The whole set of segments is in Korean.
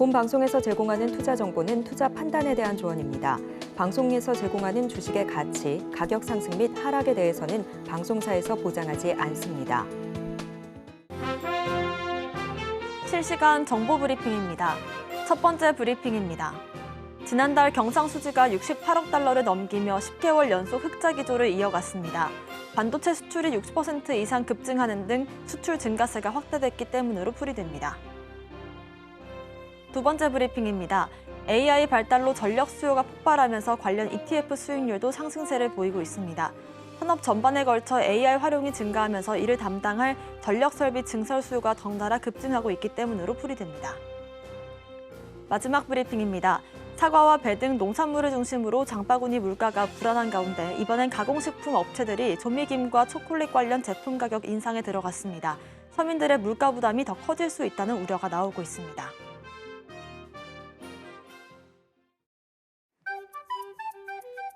본 방송에서 제공하는 투자 정보는 투자 판단에 대한 조언입니다. 방송에서 제공하는 주식의 가치, 가격 상승 및 하락에 대해서는 방송사에서 보장하지 않습니다. 실시간 정보 브리핑입니다. 첫 번째 브리핑입니다. 지난달 경상수지가 68억 달러를 넘기며 10개월 연속 흑자 기조를 이어갔습니다. 반도체 수출이 60% 이상 급증하는 등 수출 증가세가 확대됐기 때문으로 풀이됩니다. 두 번째 브리핑입니다. AI 발달로 전력 수요가 폭발하면서 관련 ETF 수익률도 상승세를 보이고 있습니다. 산업 전반에 걸쳐 AI 활용이 증가하면서 이를 담당할 전력 설비 증설 수요가 덩달아 급증하고 있기 때문으로 풀이됩니다. 마지막 브리핑입니다. 사과와 배 등 농산물을 중심으로 장바구니 물가가 불안한 가운데 이번엔 가공식품 업체들이 조미김과 초콜릿 관련 제품 가격 인상에 들어갔습니다. 서민들의 물가 부담이 더 커질 수 있다는 우려가 나오고 있습니다.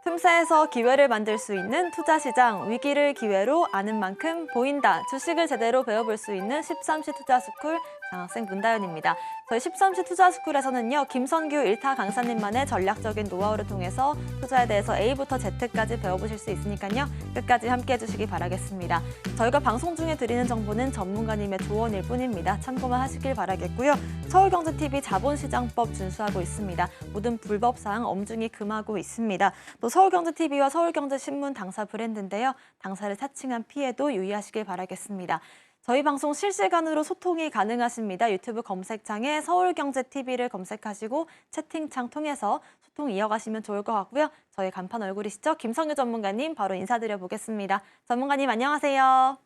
틈새에서 기회를 만들 수 있는 투자시장, 위기를 기회로 아는 만큼 보인다. 주식을 제대로 배워볼 수 있는 13시 투자스쿨 장학생 문다연입니다. 저희 13시 투자스쿨에서는요, 김선규 1타 강사님만의 전략적인 노하우를 통해서 투자에 대해서 A부터 Z까지 배워보실 수 있으니까요, 끝까지 함께해 주시기 바라겠습니다. 저희가 방송 중에 드리는 정보는 전문가님의 조언일 뿐입니다. 참고만 하시길 바라겠고요. 서울경제TV 자본시장법 준수하고 있습니다. 모든 불법사항 엄중히 금하고 있습니다. 또 서울경제TV와 서울경제신문 당사 브랜드인데요. 당사를 사칭한 피해도 유의하시길 바라겠습니다. 저희 방송 실시간으로 소통이 가능하십니다. 유튜브 검색창에 서울경제TV를 검색하시고 채팅창 통해서 소통 이어가시면 좋을 것 같고요. 저희 간판 얼굴이시죠? 김성규 전문가님 바로 인사드려 보겠습니다. 전문가님 안녕하세요.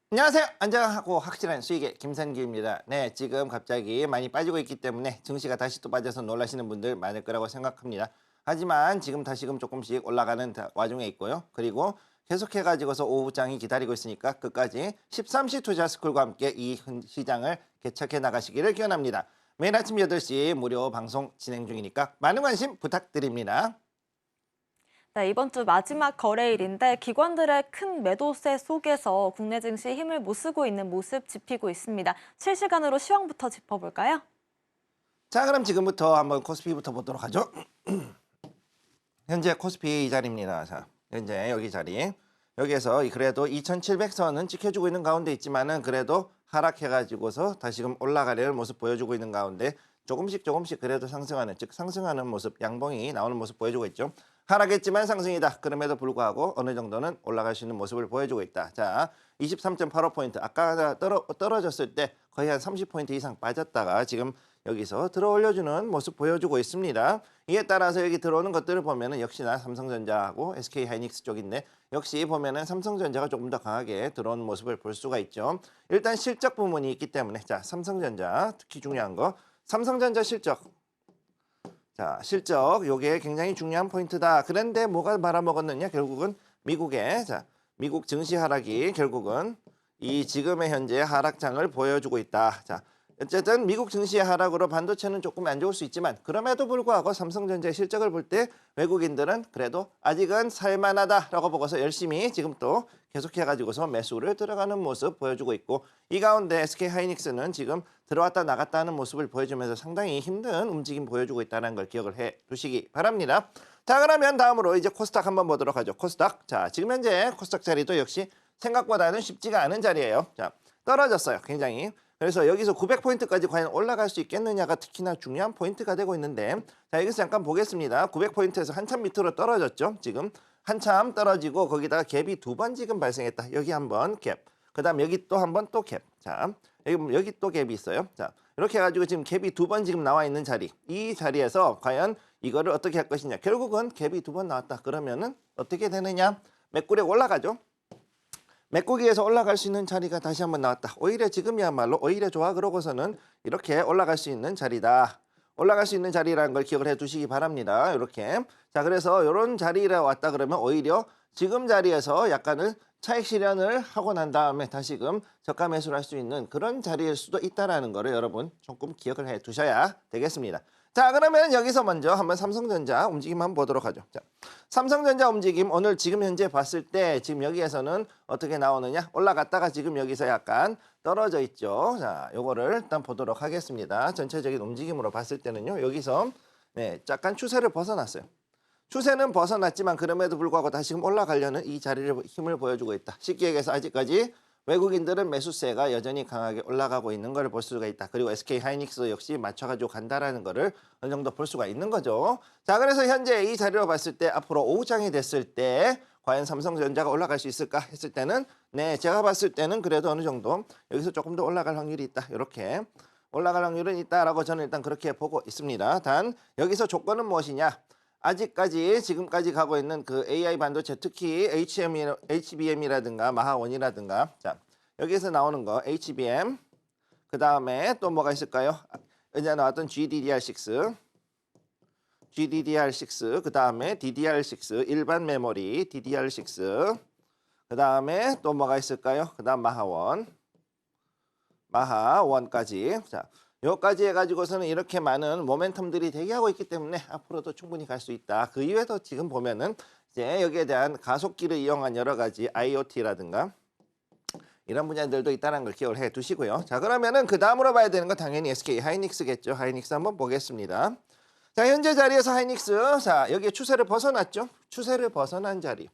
안녕하세요. 안전하고 확실한 수익의 김선규입니다. 네, 지금 갑자기 많이 빠지고 있기 때문에 증시가 다시 또 빠져서 놀라시는 분들 많을 거라고 생각합니다. 하지만 지금 다시금 조금씩 올라가는 와중에 있고요. 그리고 계속해가지고서 오후장이 기다리고 있으니까 끝까지 13시 투자스쿨과 함께 이 시장을 개척해 나가시기를 기원합니다. 매일 아침 8시 무료 방송 진행 중이니까 많은 관심 부탁드립니다. 네, 이번 주 마지막 거래일인데 기관들의 큰 매도세 속에서 국내 증시 힘을 못 쓰고 있는 모습 짚히고 있습니다. 실시간으로 시황부터 짚어볼까요? 자, 그럼 지금부터 한번 코스피부터 보도록 하죠. 현재 코스피 이 자리입니다. 자, 현재 여기 자리. 여기에서 그래도 2700선은 지켜주고 있는 가운데 있지만은 그래도 하락해가지고서 다시금 올라가려는 모습 보여주고 있는 가운데 조금씩 그래도 상승하는, 즉 상승하는 모습, 양봉이 나오는 모습 보여주고 있죠. 하락했지만 상승이다. 그럼에도 불구하고 어느 정도는 올라갈 수 있는 모습을 보여주고 있다. 자, 23.85포인트. 아까 떨어졌을 때 거의 한 30포인트 이상 빠졌다가 지금 여기서 들어 올려주는 모습 보여주고 있습니다. 이에 따라서 여기 들어오는 것들을 보면은 역시나 삼성전자하고 SK하이닉스 쪽인데 역시 보면은 삼성전자가 조금 더 강하게 들어오는 모습을 볼 수가 있죠. 일단 실적 부문이 있기 때문에 자, 삼성전자 특히 중요한 거 삼성전자 실적. 자, 실적 요게 굉장히 중요한 포인트다. 그런데 뭐가 말아먹었느냐? 결국은 미국의 미국 증시 하락이 결국은 이 지금의 현재 하락장을 보여주고 있다. 자, 어쨌든 미국 증시의 하락으로 반도체는 조금 안 좋을 수 있지만 그럼에도 불구하고 삼성전자의 실적을 볼 때 외국인들은 그래도 아직은 살만하다라고 보고서 열심히 지금 또 계속해가지고서 매수를 들어가는 모습 보여주고 있고 이 가운데 SK하이닉스는 지금 들어왔다 나갔다 하는 모습을 보여주면서 상당히 힘든 움직임 보여주고 있다는 걸 기억을 해 두시기 바랍니다. 자, 그러면 다음으로 이제 코스닥 한번 보도록 하죠. 코스닥. 자, 지금 현재 코스닥 자리도 역시 생각보다는 쉽지가 않은 자리예요. 자, 떨어졌어요. 굉장히. 그래서 여기서 900포인트까지 과연 올라갈 수 있겠느냐가 특히나 중요한 포인트가 되고 있는데 자, 여기서 잠깐 보겠습니다. 900포인트에서 한참 밑으로 떨어졌죠. 지금 한참 떨어지고 거기다가 갭이 2번 지금 발생했다. 여기 한번 갭. 그 다음 여기 또 한 번 또 갭. 자, 여기 또 갭이 있어요. 자, 이렇게 해가지고 지금 갭이 2번 지금 나와 있는 자리. 이 자리에서 과연 이거를 어떻게 할 것이냐. 결국은 갭이 2번 나왔다. 그러면은 어떻게 되느냐. 맥구력 올라가죠. 메꾸기에서 올라갈 수 있는 자리가 다시 한번 나왔다. 오히려 지금이야말로 오히려 좋아. 그러고서는 이렇게 올라갈 수 있는 자리다. 올라갈 수 있는 자리라는 걸 기억을 해 두시기 바랍니다. 이렇게. 자, 그래서 이런 자리에 왔다 그러면 오히려 지금 자리에서 약간은 차익 실현을 하고 난 다음에 다시금 저가 매수를 할 수 있는 그런 자리일 수도 있다는 거를 여러분 조금 기억을 해 두셔야 되겠습니다. 자, 그러면 여기서 먼저 한번 삼성전자 움직임 한번 보도록 하죠. 자, 삼성전자 움직임 오늘 지금 현재 봤을 때 지금 여기에서는 어떻게 나오느냐? 올라갔다가 지금 여기서 약간 떨어져 있죠. 자, 요거를 일단 보도록 하겠습니다. 전체적인 움직임으로 봤을 때는요. 여기서 네, 약간 추세를 벗어났어요. 추세는 벗어났지만 그럼에도 불구하고 다시금 올라가려는 이 자리를 힘을 보여주고 있다. 쉽게 얘기해서 아직까지 외국인들은 매수세가 여전히 강하게 올라가고 있는 걸 볼 수가 있다. 그리고 SK 하이닉스 역시 맞춰가지고 간다라는 거를 어느 정도 볼 수가 있는 거죠. 자, 그래서 현재 이 자리로 봤을 때 앞으로 오후장이 됐을 때 과연 삼성전자가 올라갈 수 있을까 했을 때는 네, 제가 봤을 때는 그래도 어느 정도 여기서 조금 더 올라갈 확률이 있다. 이렇게 올라갈 확률은 있다라고 저는 일단 그렇게 보고 있습니다. 단 여기서 조건은 무엇이냐? 아직까지 지금까지 가고 있는 그 AI 반도체 특히 HBM이라든가 마하원이라든가 자 여기에서 나오는 거 HBM 그 다음에 또 뭐가 있을까요? 이제 나왔던 GDDR6 그 다음에 DDR6 일반 메모리 DDR6 그 다음에 또 뭐가 있을까요? 그 다음 마하원까지 자 여기까지 해가지고서는 이렇게 많은 모멘텀들이 대기하고 있기 때문에 앞으로도 충분히 갈 수 있다. 그 이외에도 지금 보면은 이제 여기에 대한 가속기를 이용한 여러 가지 IoT라든가 이런 분야들도 있다는 걸 기억을 해 두시고요. 자, 그러면은 그 다음으로 봐야 되는 건 당연히 SK 하이닉스겠죠. 하이닉스 한번 보겠습니다. 자, 현재 자리에서 하이닉스 자 여기에 추세를 벗어났죠. 추세를 벗어난 자리.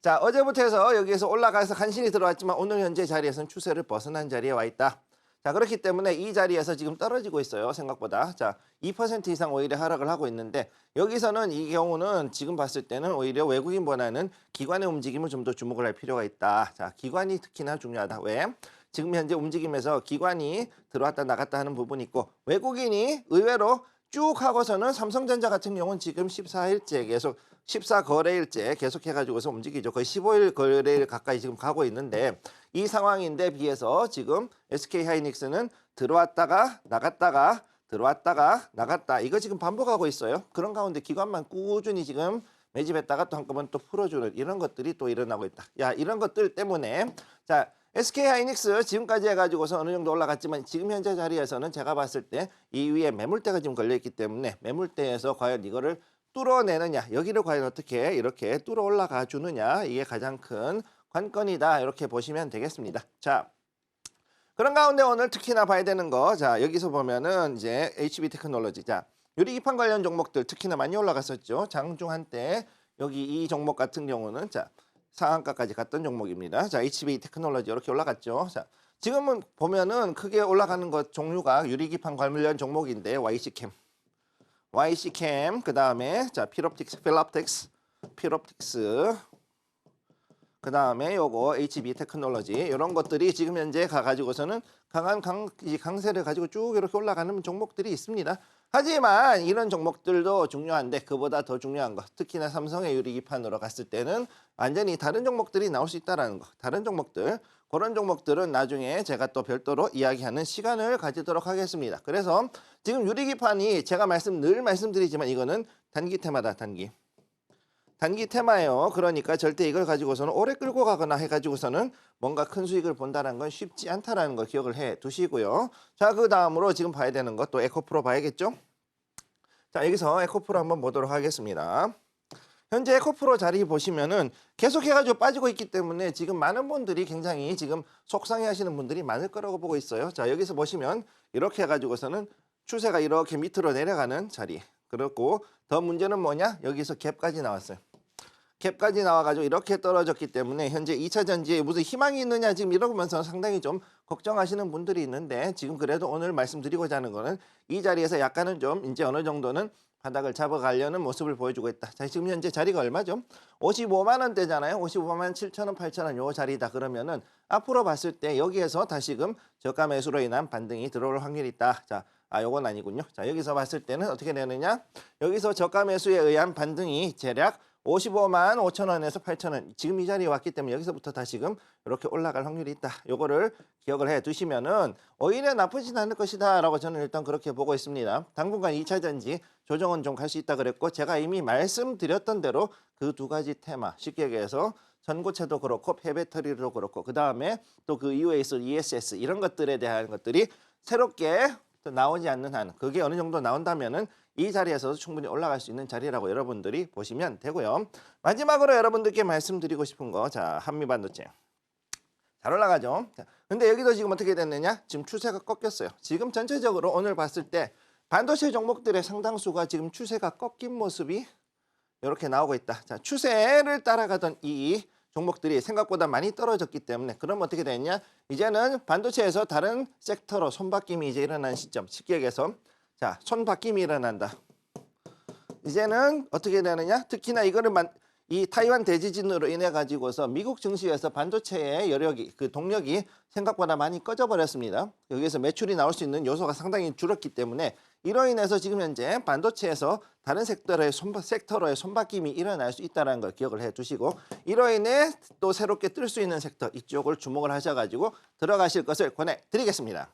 자, 어제부터 해서 여기에서 올라가서 간신히 들어왔지만 오늘 현재 자리에서는 추세를 벗어난 자리에 와 있다. 자, 그렇기 때문에 이 자리에서 지금 떨어지고 있어요. 생각보다. 자, 2% 이상 오히려 하락을 하고 있는데 여기서는 이 경우는 지금 봤을 때는 오히려 외국인보다는 기관의 움직임을 좀 더 주목을 할 필요가 있다. 자, 기관이 특히나 중요하다. 왜? 지금 현재 움직임에서 기관이 들어왔다 나갔다 하는 부분이 있고 외국인이 의외로 쭉 하고서는 삼성전자 같은 경우는 지금 14일째 계속 14거래일째 계속해가지고서 움직이죠. 거의 15일 거래일 가까이 지금 가고 있는데 이 상황인데 비해서 지금 SK 하이닉스는 들어왔다가 나갔다가 들어왔다가 나갔다 이거 지금 반복하고 있어요. 그런 가운데 기관만 꾸준히 지금 매집했다가 또 한꺼번에 또 풀어주는 이런 것들이 또 일어나고 있다. 야, 이런 것들 때문에 자 SK 하이닉스 지금까지 해가지고서 어느 정도 올라갔지만 지금 현재 자리에서는 제가 봤을 때 이 위에 매물대가 지금 걸려있기 때문에 매물대에서 과연 이거를 뚫어내느냐 여기를 과연 어떻게 이렇게 뚫어 올라가 주느냐 이게 가장 큰 관건이다 이렇게 보시면 되겠습니다. 자 그런 가운데 오늘 특히나 봐야 되는 거 자 여기서 보면은 이제 HB 테크놀로지 자 유리기판 관련 종목들 특히나 많이 올라갔었죠. 장중 한때 여기 이 종목 같은 경우는 자 상한가까지 갔던 종목입니다. 자 HB 테크놀로지 이렇게 올라갔죠. 자 지금은 보면은 크게 올라가는 것 종류가 유리기판 관련 종목인데 YC캠 그 다음에 자 필옵틱스 그 다음에 요거 HB 테크놀로지 이런 것들이 지금 현재 가가지고서는 강한 강세를 가지고 쭉 이렇게 올라가는 종목들이 있습니다. 하지만 이런 종목들도 중요한데 그보다 더 중요한 거 특히나 삼성의 유리기판으로 갔을 때는 완전히 다른 종목들이 나올 수 있다는 거 다른 종목들 그런 종목들은 나중에 제가 또 별도로 이야기하는 시간을 가지도록 하겠습니다. 그래서 지금 유리기판이 제가 늘 말씀드리지만 이거는 단기 테마다 단기 테마예요. 그러니까 절대 이걸 가지고서는 오래 끌고 가거나 해가지고서는 뭔가 큰 수익을 본다는 건 쉽지 않다라는 걸 기억을 해 두시고요. 자, 그 다음으로 지금 봐야 되는 것도 에코프로 봐야겠죠? 자, 여기서 에코프로 한번 보도록 하겠습니다. 현재 에코프로 자리 보시면은 계속 해가지고 빠지고 있기 때문에 지금 많은 분들이 굉장히 지금 속상해 하시는 분들이 많을 거라고 보고 있어요. 자, 여기서 보시면 이렇게 해가지고서는 추세가 이렇게 밑으로 내려가는 자리. 그렇고 더 문제는 뭐냐? 여기서 갭까지 나왔어요. 갭까지 나와가지고 이렇게 떨어졌기 때문에 현재 2차 전지에 무슨 희망이 있느냐 지금 이러면서 상당히 좀 걱정하시는 분들이 있는데 지금 그래도 오늘 말씀드리고자 하는 거는 이 자리에서 약간은 좀 이제 어느 정도는 바닥을 잡아가려는 모습을 보여주고 있다. 자, 지금 현재 자리가 얼마죠? 55만 원대잖아요. 55만 7천 원, 8천 원 요 자리다. 그러면은 앞으로 봤을 때 여기에서 다시금 저가 매수로 인한 반등이 들어올 확률이 있다. 자, 요건 아니군요. 자, 여기서 봤을 때는 어떻게 되느냐? 여기서 저가 매수에 의한 반등이 대략 55만 5천 원에서 8천 원 지금 이 자리에 왔기 때문에 여기서부터 다시금 이렇게 올라갈 확률이 있다. 요거를 기억을 해 두시면은 오히려 나쁘진 않을 것이다 라고 저는 일단 그렇게 보고 있습니다. 당분간 2차 전지 조정은 좀 갈 수 있다 그랬고 제가 이미 말씀드렸던 대로 그 두 가지 테마 쉽게 얘기해서 전고체도 그렇고 폐배터리도 그렇고 그 다음에 또 그 이후에 있을 ESS 이런 것들에 대한 것들이 새롭게 나오지 않는 한 그게 어느 정도 나온다면은 이 자리에서도 충분히 올라갈 수 있는 자리라고 여러분들이 보시면 되고요. 마지막으로 여러분들께 말씀드리고 싶은 거, 자, 한미 반도체 잘 올라가죠. 자, 근데 여기도 지금 어떻게 됐느냐? 지금 추세가 꺾였어요. 지금 전체적으로 오늘 봤을 때 반도체 종목들의 상당수가 지금 추세가 꺾인 모습이 이렇게 나오고 있다. 자, 추세를 따라가던 이 종목들이 생각보다 많이 떨어졌기 때문에 그럼 어떻게 되냐? 이제는 반도체에서 다른 섹터로 손바뀜이 이제 일어나는 시점. 쉽게 얘기해서 자, 손바뀜이 일어난다. 이제는 어떻게 되느냐? 특히나 이거를 이 타이완 대지진으로 인해 가지고서 미국 증시에서 반도체의 여력이 그 동력이 생각보다 많이 꺼져 버렸습니다. 여기에서 매출이 나올 수 있는 요소가 상당히 줄었기 때문에 이로 인해서 지금 현재 반도체에서 다른 섹터로의 손바뀜이 일어날 수 있다는 걸 기억을 해 두시고 이로 인해 또 새롭게 뜰 수 있는 섹터 이쪽을 주목을 하셔가지고 들어가실 것을 권해드리겠습니다.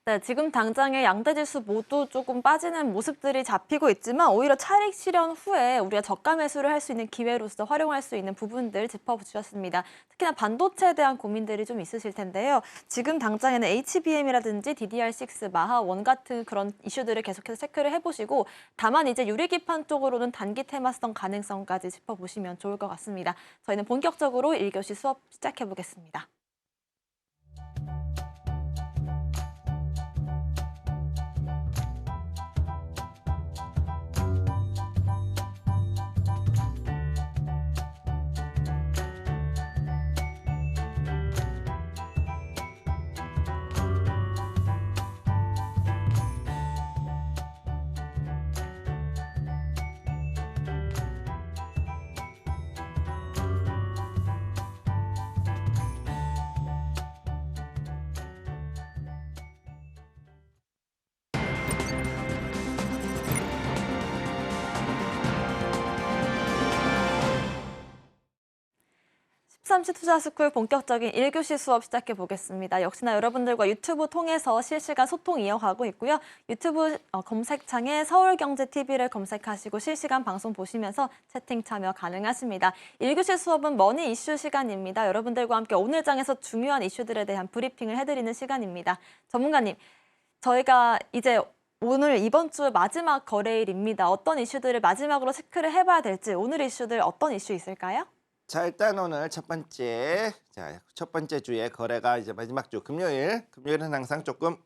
네, 지금 당장의 양대 지수 모두 조금 빠지는 모습들이 잡히고 있지만 오히려 차익 실현 후에 우리가 저가 매수를 할 수 있는 기회로서 활용할 수 있는 부분들 짚어주셨습니다. 특히나 반도체에 대한 고민들이 좀 있으실 텐데요. 지금 당장에는 HBM이라든지 DDR6, 마하1 같은 그런 이슈들을 계속해서 체크를 해보시고 다만 이제 유리기판 쪽으로는 단기 테마성 가능성까지 짚어보시면 좋을 것 같습니다. 저희는 본격적으로 1교시 수업 시작해보겠습니다. 13시 투자스쿨 본격적인 1교시 수업 시작해 보겠습니다. 역시나 여러분들과 유튜브 통해서 실시간 소통 이어가고 있고요. 유튜브 검색창에 서울경제TV를 검색하시고 실시간 방송 보시면서 채팅 참여 가능하십니다. 1교시 수업은 머니 이슈 시간입니다. 여러분들과 함께 오늘 장에서 중요한 이슈들에 대한 브리핑을 해드리는 시간입니다. 전문가님, 저희가 이제 오늘 이번 주 마지막 거래일입니다. 어떤 이슈들을 마지막으로 체크를 해봐야 될지 오늘 이슈들 어떤 이슈 있을까요? 자, 일단 오늘 첫 번째 주에 거래가 이제 마지막 주 금요일은 항상 조금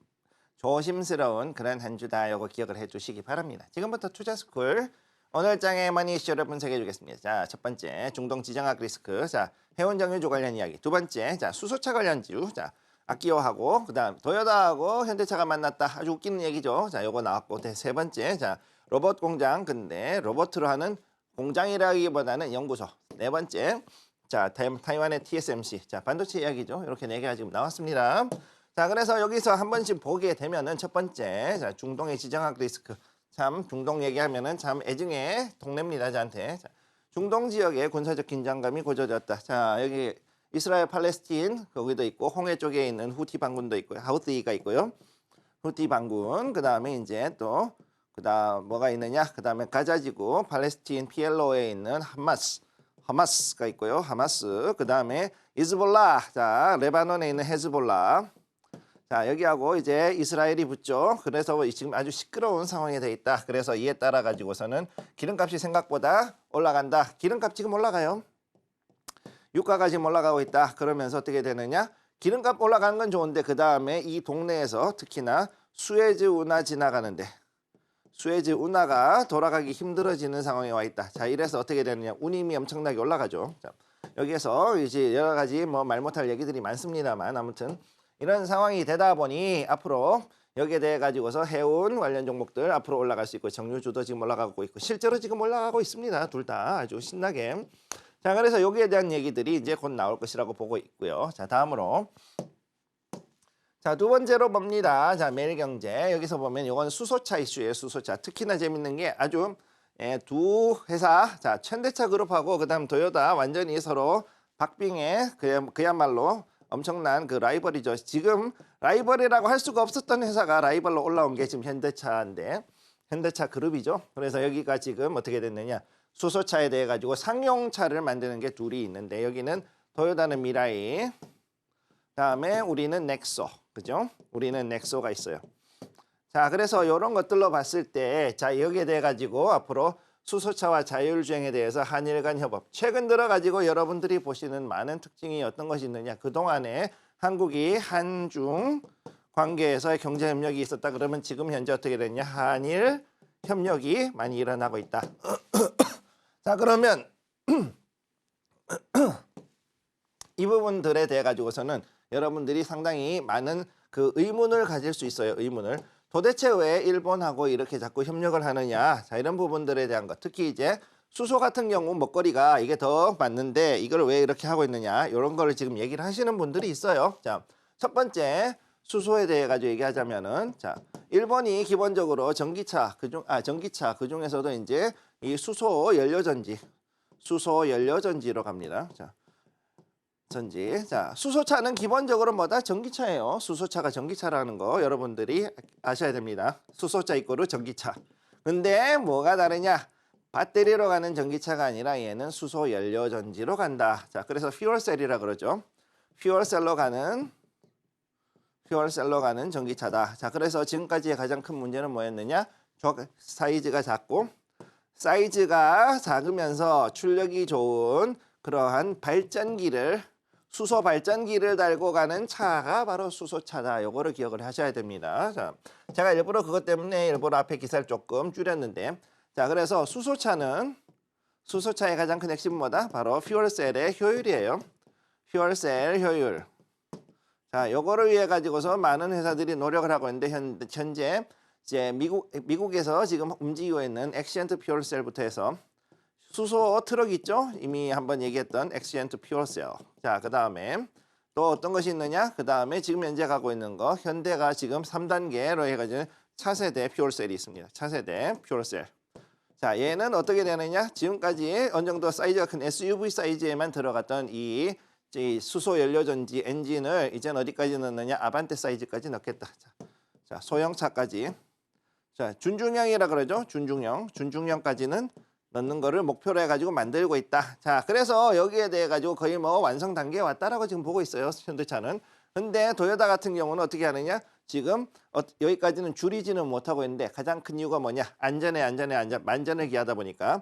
조심스러운 그런 한 주다. 요거 기억을 해주시기 바랍니다. 지금부터 투자스쿨 오늘 장의 머니 이슈를 분석해 주겠습니다. 자, 첫 번째 중동 지정학 리스크, 자 해운 정유주 관련 이야기. 두 번째, 자 수소차 관련주, 자 아키오하고 그다음 도요타하고 현대차가 만났다. 아주 웃기는 얘기죠. 자, 요거 나왔고 세 번째, 자 로봇 공장. 근데 로봇으로 하는 공장이라기보다는 연구소. 네 번째, 자 타이완의 TSMC, 자 반도체 이야기죠. 이렇게 네 개가 지금 나왔습니다. 자, 그래서 여기서 한 번씩 보게 되면은 첫 번째, 자 중동의 지정학 리스크. 참 중동 얘기하면은 참 애증의 동네입니다, 저한테. 자, 중동 지역의 군사적 긴장감이 고조되었다. 자, 여기 이스라엘 팔레스틴 거기도 있고 홍해 쪽에 있는 후티 반군도 있고요. 하우티가 있고요. 후티 반군. 그다음에 이제 또 그다음 뭐가 있느냐? 그다음에 가자지구 팔레스틴 PLO에 있는 하마스가 있고요. 하마스. 그다음에 이즈볼라. 자, 레바논에 있는 헤즈볼라. 자, 여기하고 이제 이스라엘이 붙죠. 그래서 지금 아주 시끄러운 상황이 돼 있다. 그래서 이에 따라 가지고서는 기름값이 생각보다 올라간다. 기름값 지금 올라가요. 유가가 지금 올라가고 있다. 그러면서 어떻게 되느냐? 기름값 올라가는 건 좋은데 그다음에 이 동네에서 특히나 수에즈 운하 지나가는데 수에즈 운하가 돌아가기 힘들어지는 상황에 와 있다. 자, 이래서 어떻게 되느냐? 운임이 엄청나게 올라가죠. 자, 여기에서 이제 여러 가지 뭐 말 못할 얘기들이 많습니다만 아무튼 이런 상황이 되다 보니 앞으로 여기에 대해 가지고서 해운 관련 종목들 앞으로 올라갈 수 있고 정유주도 지금 올라가고 있고 실제로 지금 올라가고 있습니다. 둘 다 아주 신나게. 자, 그래서 여기에 대한 얘기들이 이제 곧 나올 것이라고 보고 있고요. 자, 다음으로 자, 두 번째로 봅니다. 자, 매일경제. 여기서 보면 이건 수소차 이슈예요. 수소차. 특히나 재밌는 게 아주 두 회사, 자, 현대차 그룹하고 그다음 도요타 완전히 서로 박빙의 그야말로 엄청난 그 라이벌이죠. 지금 라이벌이라고 할 수가 없었던 회사가 라이벌로 올라온 게 지금 현대차인데 현대차 그룹이죠. 그래서 여기가 지금 어떻게 됐느냐? 수소차에 대해 가지고 상용차를 만드는 게 둘이 있는데 여기는 도요타는 미라이, 다음에 우리는 넥소, 그죠? 우리는 넥소가 있어요. 자, 그래서 이런 것들로 봤을 때, 자, 여기에 대해 가지고 앞으로 수소차와 자율주행에 대해서 한일 간 협업. 최근 들어 가지고 여러분들이 보시는 많은 특징이 어떤 것이 있느냐. 그동안에 한국이 한중 관계에서의 경제 협력이 있었다. 그러면 지금 현재 어떻게 됐냐? 한일 협력이 많이 일어나고 있다. 자, 그러면 이 부분들에 대해 가지고서는 여러분들이 상당히 많은 그 의문을 가질 수 있어요. 의문을. 도대체 왜 일본하고 이렇게 자꾸 협력을 하느냐. 자, 이런 부분들에 대한 것. 특히 이제 수소 같은 경우 먹거리가 이게 더 맞는데 이걸 왜 이렇게 하고 있느냐. 이런 거를 지금 얘기를 하시는 분들이 있어요. 자, 첫 번째 수소에 대해 가지고 얘기하자면은, 자, 일본이 기본적으로 전기차 그중에서도 이제 이 수소 연료전지로 갑니다. 자, 자, 수소차는 기본적으로 뭐다? 전기차예요. 수소차가 전기차라는 거 여러분들이 아셔야 됩니다. 수소차 이꼬르 전기차. 근데 뭐가 다르냐? 배터리로 가는 전기차가 아니라 얘는 수소 연료전지로 간다. 자, 그래서 퓨얼셀이라 그러죠. 퓨얼셀로 가는 전기차다. 자, 그래서 지금까지의 가장 큰 문제는 뭐였느냐? 사이즈가 작으면서 출력이 좋은 그러한 수소 발전기를 달고 가는 차가 바로 수소차다. 요거를 기억을 하셔야 됩니다. 자, 제가 일부러 그것 때문에 앞에 기사를 조금 줄였는데, 자, 그래서 수소차의 가장 큰 핵심은 뭐다? 바로 퓨얼셀의 효율이에요. 퓨얼셀 효율. 자, 요거를 위해 가지고서 많은 회사들이 노력을 하고 있는데 현재 이제 미국에서 지금 움직이고 있는 엑시언트 퓨얼셀부터 해서 수소 트럭 있죠? 이미 한번 얘기했던 엑시언트 퓨얼셀. 자, 그 다음에 또 어떤 것이 있느냐? 그 다음에 지금 현재 가고 있는 거 현대가 지금 3단계로 해가지고 차세대 퓨얼셀이 있습니다. 차세대 퓨얼셀. 자, 얘는 어떻게 되느냐? 지금까지 어느 정도 사이즈가 큰 SUV 사이즈에만 들어갔던 이 수소 연료전지 엔진을 이제는 어디까지 넣느냐? 아반떼 사이즈까지 넣겠다. 자, 소형차까지. 자, 준중형이라 그러죠? 준중형까지는 넣는 거를 목표로 해가지고 만들고 있다. 자, 그래서 여기에 대해 가지고 거의 뭐 완성 단계에 왔다라고 지금 보고 있어요. 현대차는. 근데 도요타 같은 경우는 어떻게 하느냐? 지금 여기까지는 줄이지는 못하고 있는데 가장 큰 이유가 뭐냐? 만전을 기하다 보니까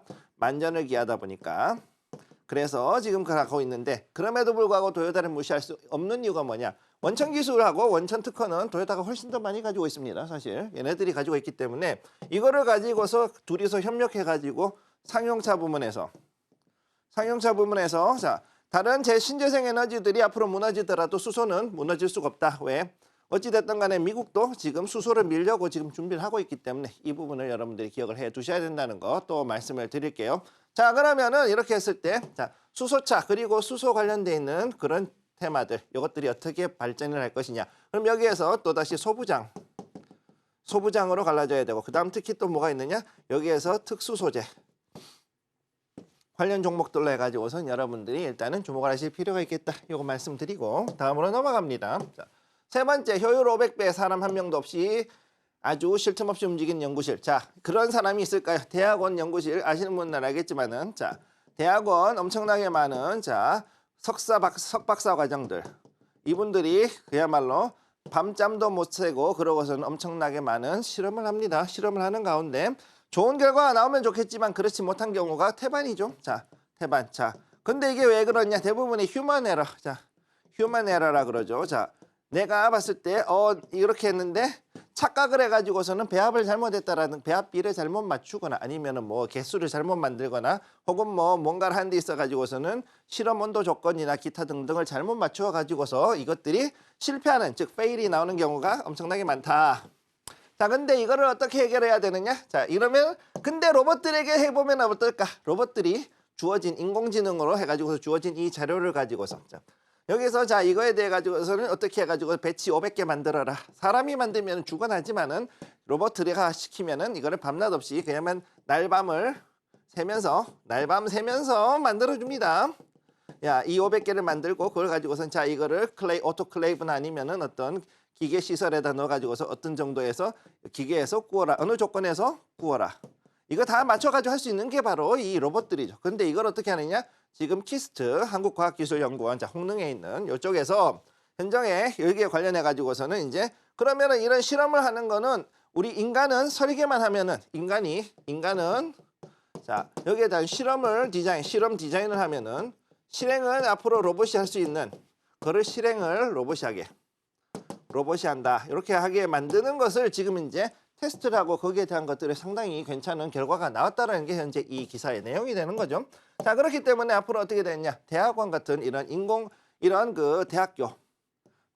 그래서 지금 가고 있는데, 그럼에도 불구하고 도요타를 무시할 수 없는 이유가 뭐냐? 원천 기술하고 원천 특허는 도요타가 훨씬 더 많이 가지고 있습니다. 사실 얘네들이 가지고 있기 때문에 이거를 가지고서 둘이서 협력해 가지고 상용차 부문에서 자, 다른 신재생 에너지들이 앞으로 무너지더라도 수소는 무너질 수가 없다. 왜? 어찌됐든 간에 미국도 지금 수소를 밀려고 지금 준비를 하고 있기 때문에 이 부분을 여러분들이 기억을 해 두셔야 된다는 거 또 말씀을 드릴게요. 자, 그러면은 이렇게 했을 때, 자, 수소차 그리고 수소 관련돼 있는 그런 테마들, 이것들이 어떻게 발전을 할 것이냐. 그럼 여기에서 또다시 소부장으로 갈라져야 되고, 그 다음 특히 또 뭐가 있느냐? 여기에서 특수소재 관련 종목들로 해가지고선 여러분들이 일단은 주목을 하실 필요가 있겠다. 이거 말씀드리고 다음으로 넘어갑니다. 자, 세 번째, 효율 500배, 사람 한 명도 없이 아주 쉴 틈 없이 움직이는 연구실. 자, 그런 사람이 있을까요? 대학원 연구실 아시는 분은 알겠지만은, 자, 대학원 엄청나게 많은, 자, 석박사 과정들, 이분들이 그야말로 밤잠도 못 새고 그러고서는 엄청나게 많은 실험을 합니다. 실험을 하는 가운데 좋은 결과가 나오면 좋겠지만 그렇지 못한 경우가 태반이죠. 자, 태반. 자, 근데 이게 왜 그러냐? 대부분이 휴먼 에러. 자, 휴먼 에러라 그러죠. 자, 내가 봤을 때 이렇게 했는데 착각을 해가지고서는 배합을 잘못했다라는, 배합비를 잘못 맞추거나 아니면은 뭐 개수를 잘못 만들거나 혹은 뭐 뭔가를 하는 데 있어가지고서는 실험 온도 조건이나 기타 등등을 잘못 맞추어가지고서 이것들이 실패하는, 즉 페일이 나오는 경우가 엄청나게 많다. 자, 근데 이거를 어떻게 해결해야 되느냐? 자, 이러면 근데 로봇들에게 해보면 어떨까? 로봇들이 주어진 인공지능으로 해가지고서 주어진 이 자료를 가지고서, 자, 여기서 자, 이거에 대해 가지고서는 어떻게 해가지고 배치 500개 만들어라. 사람이 만들면 죽어나지만은 로봇들이가 시키면은 이거를 밤낮 없이 그냥만 날밤 새면서 만들어줍니다. 야, 이 500개를 만들고 그걸 가지고선 자, 이거를 오토클레이브나 아니면은 어떤 기계 시설에다 넣어가지고서 어떤 정도에서 기계에서 구워라. 어느 조건에서 구워라. 이거 다 맞춰가지고 할 수 있는 게 바로 이 로봇들이죠. 근데 이걸 어떻게 하느냐? 지금 키스트 한국과학기술연구원, 자, 홍릉에 있는 이쪽에서 현장에 여기에 관련해 가지고서는 이제 그러면은 이런 실험을 하는 거는 우리 인간은 설계만 하면은 인간은 자, 여기에 대한 실험 디자인을 하면은 실행은 앞으로 로봇이 할 수 있는 그걸 실행을 로봇이 한다. 이렇게 하게 만드는 것을 지금 이제 테스트를 하고 거기에 대한 것들이 상당히 괜찮은 결과가 나왔다는 게 현재 이 기사의 내용이 되는 거죠. 자, 그렇기 때문에 앞으로 어떻게 되느냐? 대학원 같은 이런 그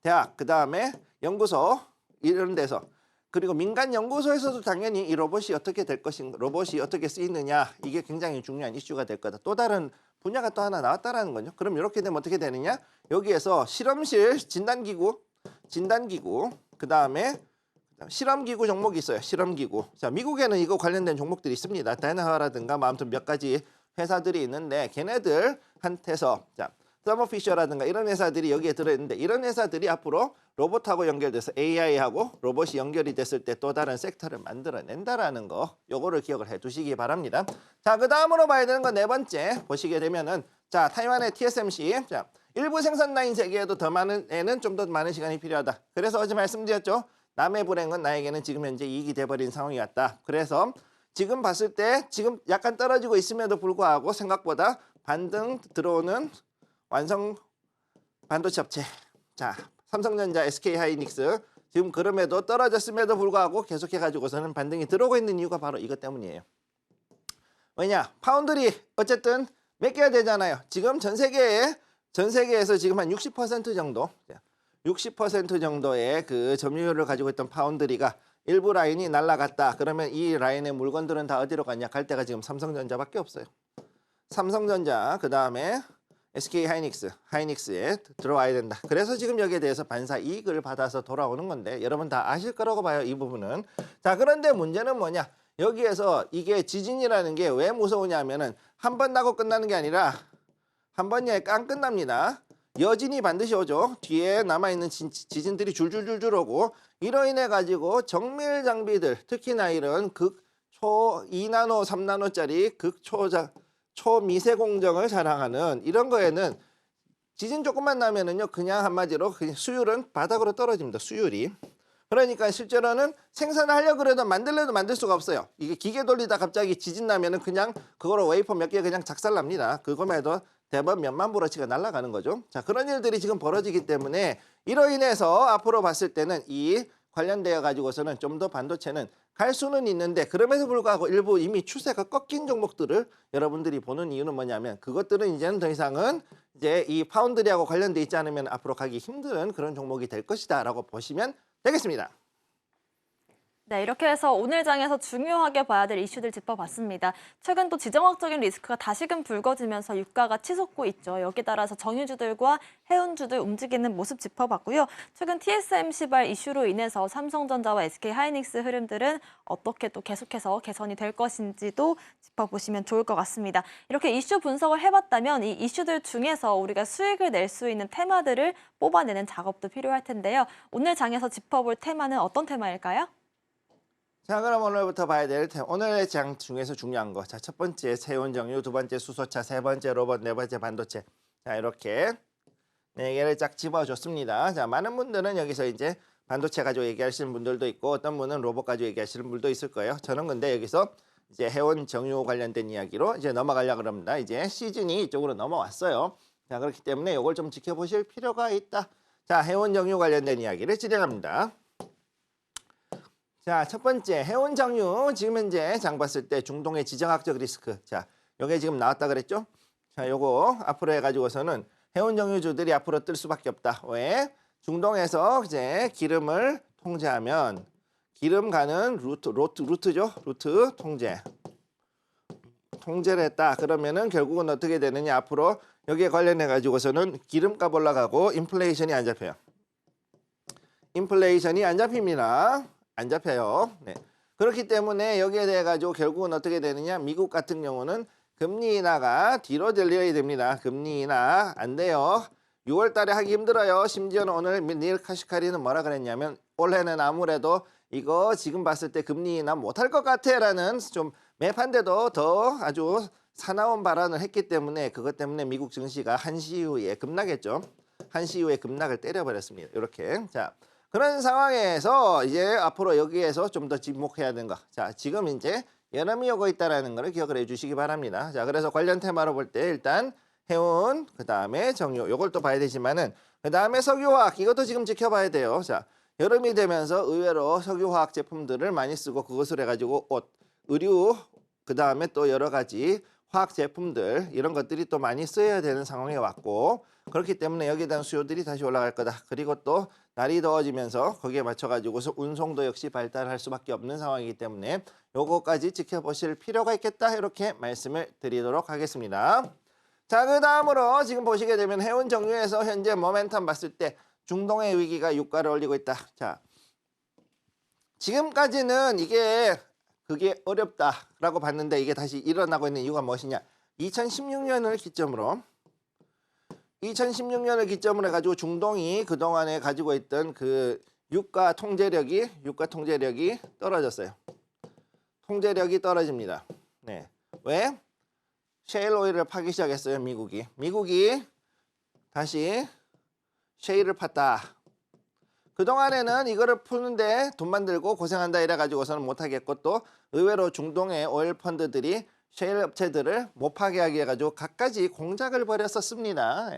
대학, 그다음에 연구소 이런 데서 그리고 민간 연구소에서도 당연히 이 로봇이 어떻게 될 것인가, 로봇이 어떻게 쓰이느냐 이게 굉장히 중요한 이슈가 될 거다. 또 다른 분야가 또 하나 나왔다라는 거죠. 그럼 이렇게 되면 어떻게 되느냐? 여기에서 실험실 진단기구, 그다음에 실험기구 종목이 있어요. 실험기구. 자, 미국에는 이거 관련된 종목들이 있습니다. 다이나하라든가 뭐 아무튼 몇 가지 회사들이 있는데 걔네들한테서 자, 서머피셔라든가 이런 회사들이 여기에 들어있는데 이런 회사들이 앞으로 로봇하고 연결돼서 AI하고 로봇이 연결이 됐을 때 또 다른 섹터를 만들어낸다라는 거 요거를 기억을 해 두시기 바랍니다. 자, 그 다음으로 봐야 되는 건 네 번째 보시게 되면은 자, 타이완의 TSMC 자, 일부 생산 라인 재개에도 더 많은 애는 좀 더 많은 시간이 필요하다. 그래서 어제 말씀드렸죠. 남의 불행은 나에게는 지금 현재 이익이 돼버린 상황이 왔다. 그래서 지금 봤을 때 지금 약간 떨어지고 있음에도 불구하고 생각보다 반등 들어오는 완성 반도체 업체. 자, 삼성전자, SK하이닉스 지금 그럼에도 떨어졌음에도 불구하고 계속해가지고서는 반등이 들어오고 있는 이유가 바로 이것 때문이에요. 왜냐? 파운드리 어쨌든 몇 개가 되잖아요. 지금 전 세계에서 지금 한 60% 정도, 60% 정도의 그 점유율을 가지고 있던 파운드리가 일부 라인이 날아갔다. 그러면 이 라인의 물건들은 다 어디로 갔냐? 갈 데가 지금 삼성전자밖에 없어요. 삼성전자, 그 다음에 SK하이닉스에 들어와야 된다. 그래서 지금 여기에 대해서 반사 이익을 받아서 돌아오는 건데 여러분 다 아실 거라고 봐요. 이 부분은. 자, 그런데 문제는 뭐냐? 여기에서 이게 지진이라는 게 왜 무서우냐 하면은 한 번 나고 끝나는 게 아니라 한 번에 안 끝납니다. 여진이 반드시 오죠. 뒤에 남아있는 지진들이 줄줄줄줄 오고 이로 인해 가지고 정밀 장비들 특히나 이런 극초 2나노, 3나노짜리 초미세 공정을 자랑하는 이런 거에는 지진 조금만 나면은요 그냥 한마디로 그냥 수율은 바닥으로 떨어집니다. 수율이. 그러니까 실제로는 생산을 하려고 그래도 만들래도 만들 수가 없어요. 이게 기계 돌리다 갑자기 지진 나면은 그냥 그거로 웨이퍼 몇 개 그냥 작살납니다. 그거만 해도 대부분 몇만 브러치가 날아가는 거죠. 자, 그런 일들이 지금 벌어지기 때문에 이로 인해서 앞으로 봤을 때는 이 관련되어 가지고서는 좀 더 반도체는 갈 수는 있는데 그럼에도 불구하고 일부 이미 추세가 꺾인 종목들을 여러분들이 보는 이유는 뭐냐면 그것들은 이제는 더 이상은 이제 이 파운드리하고 관련돼 있지 않으면 앞으로 가기 힘든 그런 종목이 될 것이다 라고 보시면 되겠습니다. 네, 이렇게 해서 오늘 장에서 중요하게 봐야 될 이슈들 짚어봤습니다. 최근 또 지정학적인 리스크가 다시금 불거지면서 유가가 치솟고 있죠. 여기에 따라서 정유주들과 해운주들 움직이는 모습 짚어봤고요. 최근 TSMC발 이슈로 인해서 삼성전자와 SK하이닉스 흐름들은 어떻게 또 계속해서 개선이 될 것인지도 짚어보시면 좋을 것 같습니다. 이렇게 이슈 분석을 해봤다면 이 이슈들 중에서 우리가 수익을 낼 수 있는 테마들을 뽑아내는 작업도 필요할 텐데요. 오늘 장에서 짚어볼 테마는 어떤 테마일까요? 자, 그럼 오늘부터 봐야 될 오늘의 장 중에서 중요한 거. 자, 첫 번째 세운정유, 두 번째 수소차, 세 번째 로봇, 네 번째 반도체. 자, 이렇게 네 개를 쫙 집어줬습니다. 자, 많은 분들은 여기서 이제 반도체 가지고 얘기하시는 분들도 있고 어떤 분은 로봇 가지고 얘기하시는 분도 있을 거예요. 저는 근데 여기서 이제 해운 정유 관련된 이야기로 이제 넘어가려고 합니다. 이제 시즌이 이쪽으로 넘어왔어요. 자, 그렇기 때문에 이걸 좀 지켜보실 필요가 있다. 자, 해운 정유 관련된 이야기를 진행합니다. 자, 첫 번째 해운 정유 지금 현재 장 봤을 때 중동의 지정학적 리스크. 자, 요게 지금 나왔다 그랬죠? 자, 요거 앞으로 해가지고서는 해운 정유주들이 앞으로 뜰 수밖에 없다. 왜? 중동에서 이제 기름을 통제하면 기름 가는 루트죠? 루트 통제를 했다. 그러면은 결국은 어떻게 되느냐? 앞으로 여기에 관련해 가지고서는 기름값 올라가고 인플레이션이 안 잡혀요. 인플레이션이 안 잡힙니다. 안 잡혀요. 네. 그렇기 때문에 여기에 대해 가지고 결국은 어떻게 되느냐? 미국 같은 경우는 금리 인하가 뒤로 들려야 됩니다. 금리 인하 안 돼요. 6월 달에 하기 힘들어요. 심지어는 오늘 닐 카시카리는 뭐라 그랬냐면 올해는 아무래도 이거 지금 봤을 때 금리 인하 못할 것 같아라는 좀 매판데도 더 아주 사나운 발언을 했기 때문에 그것 때문에 미국 증시가 1시 이후에 급락했죠. 1시 이후에 급락을 때려버렸습니다. 이렇게. 자. 그런 상황에서 이제 앞으로 여기에서 좀 더 집목해야 되는 거. 자, 지금 이제 여름이 오고 있다라는 걸 기억을 해주시기 바랍니다. 자, 그래서 관련 테마로 볼 때 일단 해운, 그 다음에 정유, 요걸 또 봐야 되지만은 그 다음에 석유화학, 이것도 지금 지켜봐야 돼요. 자, 여름이 되면서 의외로 석유화학 제품들을 많이 쓰고 그것을 해가지고 옷, 의류, 그 다음에 또 여러 가지 화학 제품들 이런 것들이 또 많이 쓰여야 되는 상황에 왔고 그렇기 때문에 여기에 대한 수요들이 다시 올라갈 거다. 그리고 또 날이 더워지면서 거기에 맞춰가지고서 운송도 역시 발달할 수밖에 없는 상황이기 때문에 요거까지 지켜보실 필요가 있겠다. 이렇게 말씀을 드리도록 하겠습니다. 자, 그 다음으로 지금 보시게 되면 해운 정유에서 현재 모멘텀 봤을 때 중동의 위기가 유가를 올리고 있다. 자, 지금까지는 그게 어렵다라고 봤는데 이게 다시 일어나고 있는 이유가 무엇이냐? 2016년을 기점으로 해가지고 중동이 그동안에 가지고 있던 그 유가 통제력이 떨어졌어요. 통제력이 떨어집니다. 네. 왜? 셰일 오일을 파기 시작했어요. 미국이 다시 셰일을 팠다. 그동안에는 이거를 푸는데 돈만 들고 고생한다 이래가지고서는 못하겠고 또 의외로 중동의 오일 펀드들이 셰일 업체들을 못 파게 하기 해가지고 갖가지 공작을 벌였었습니다.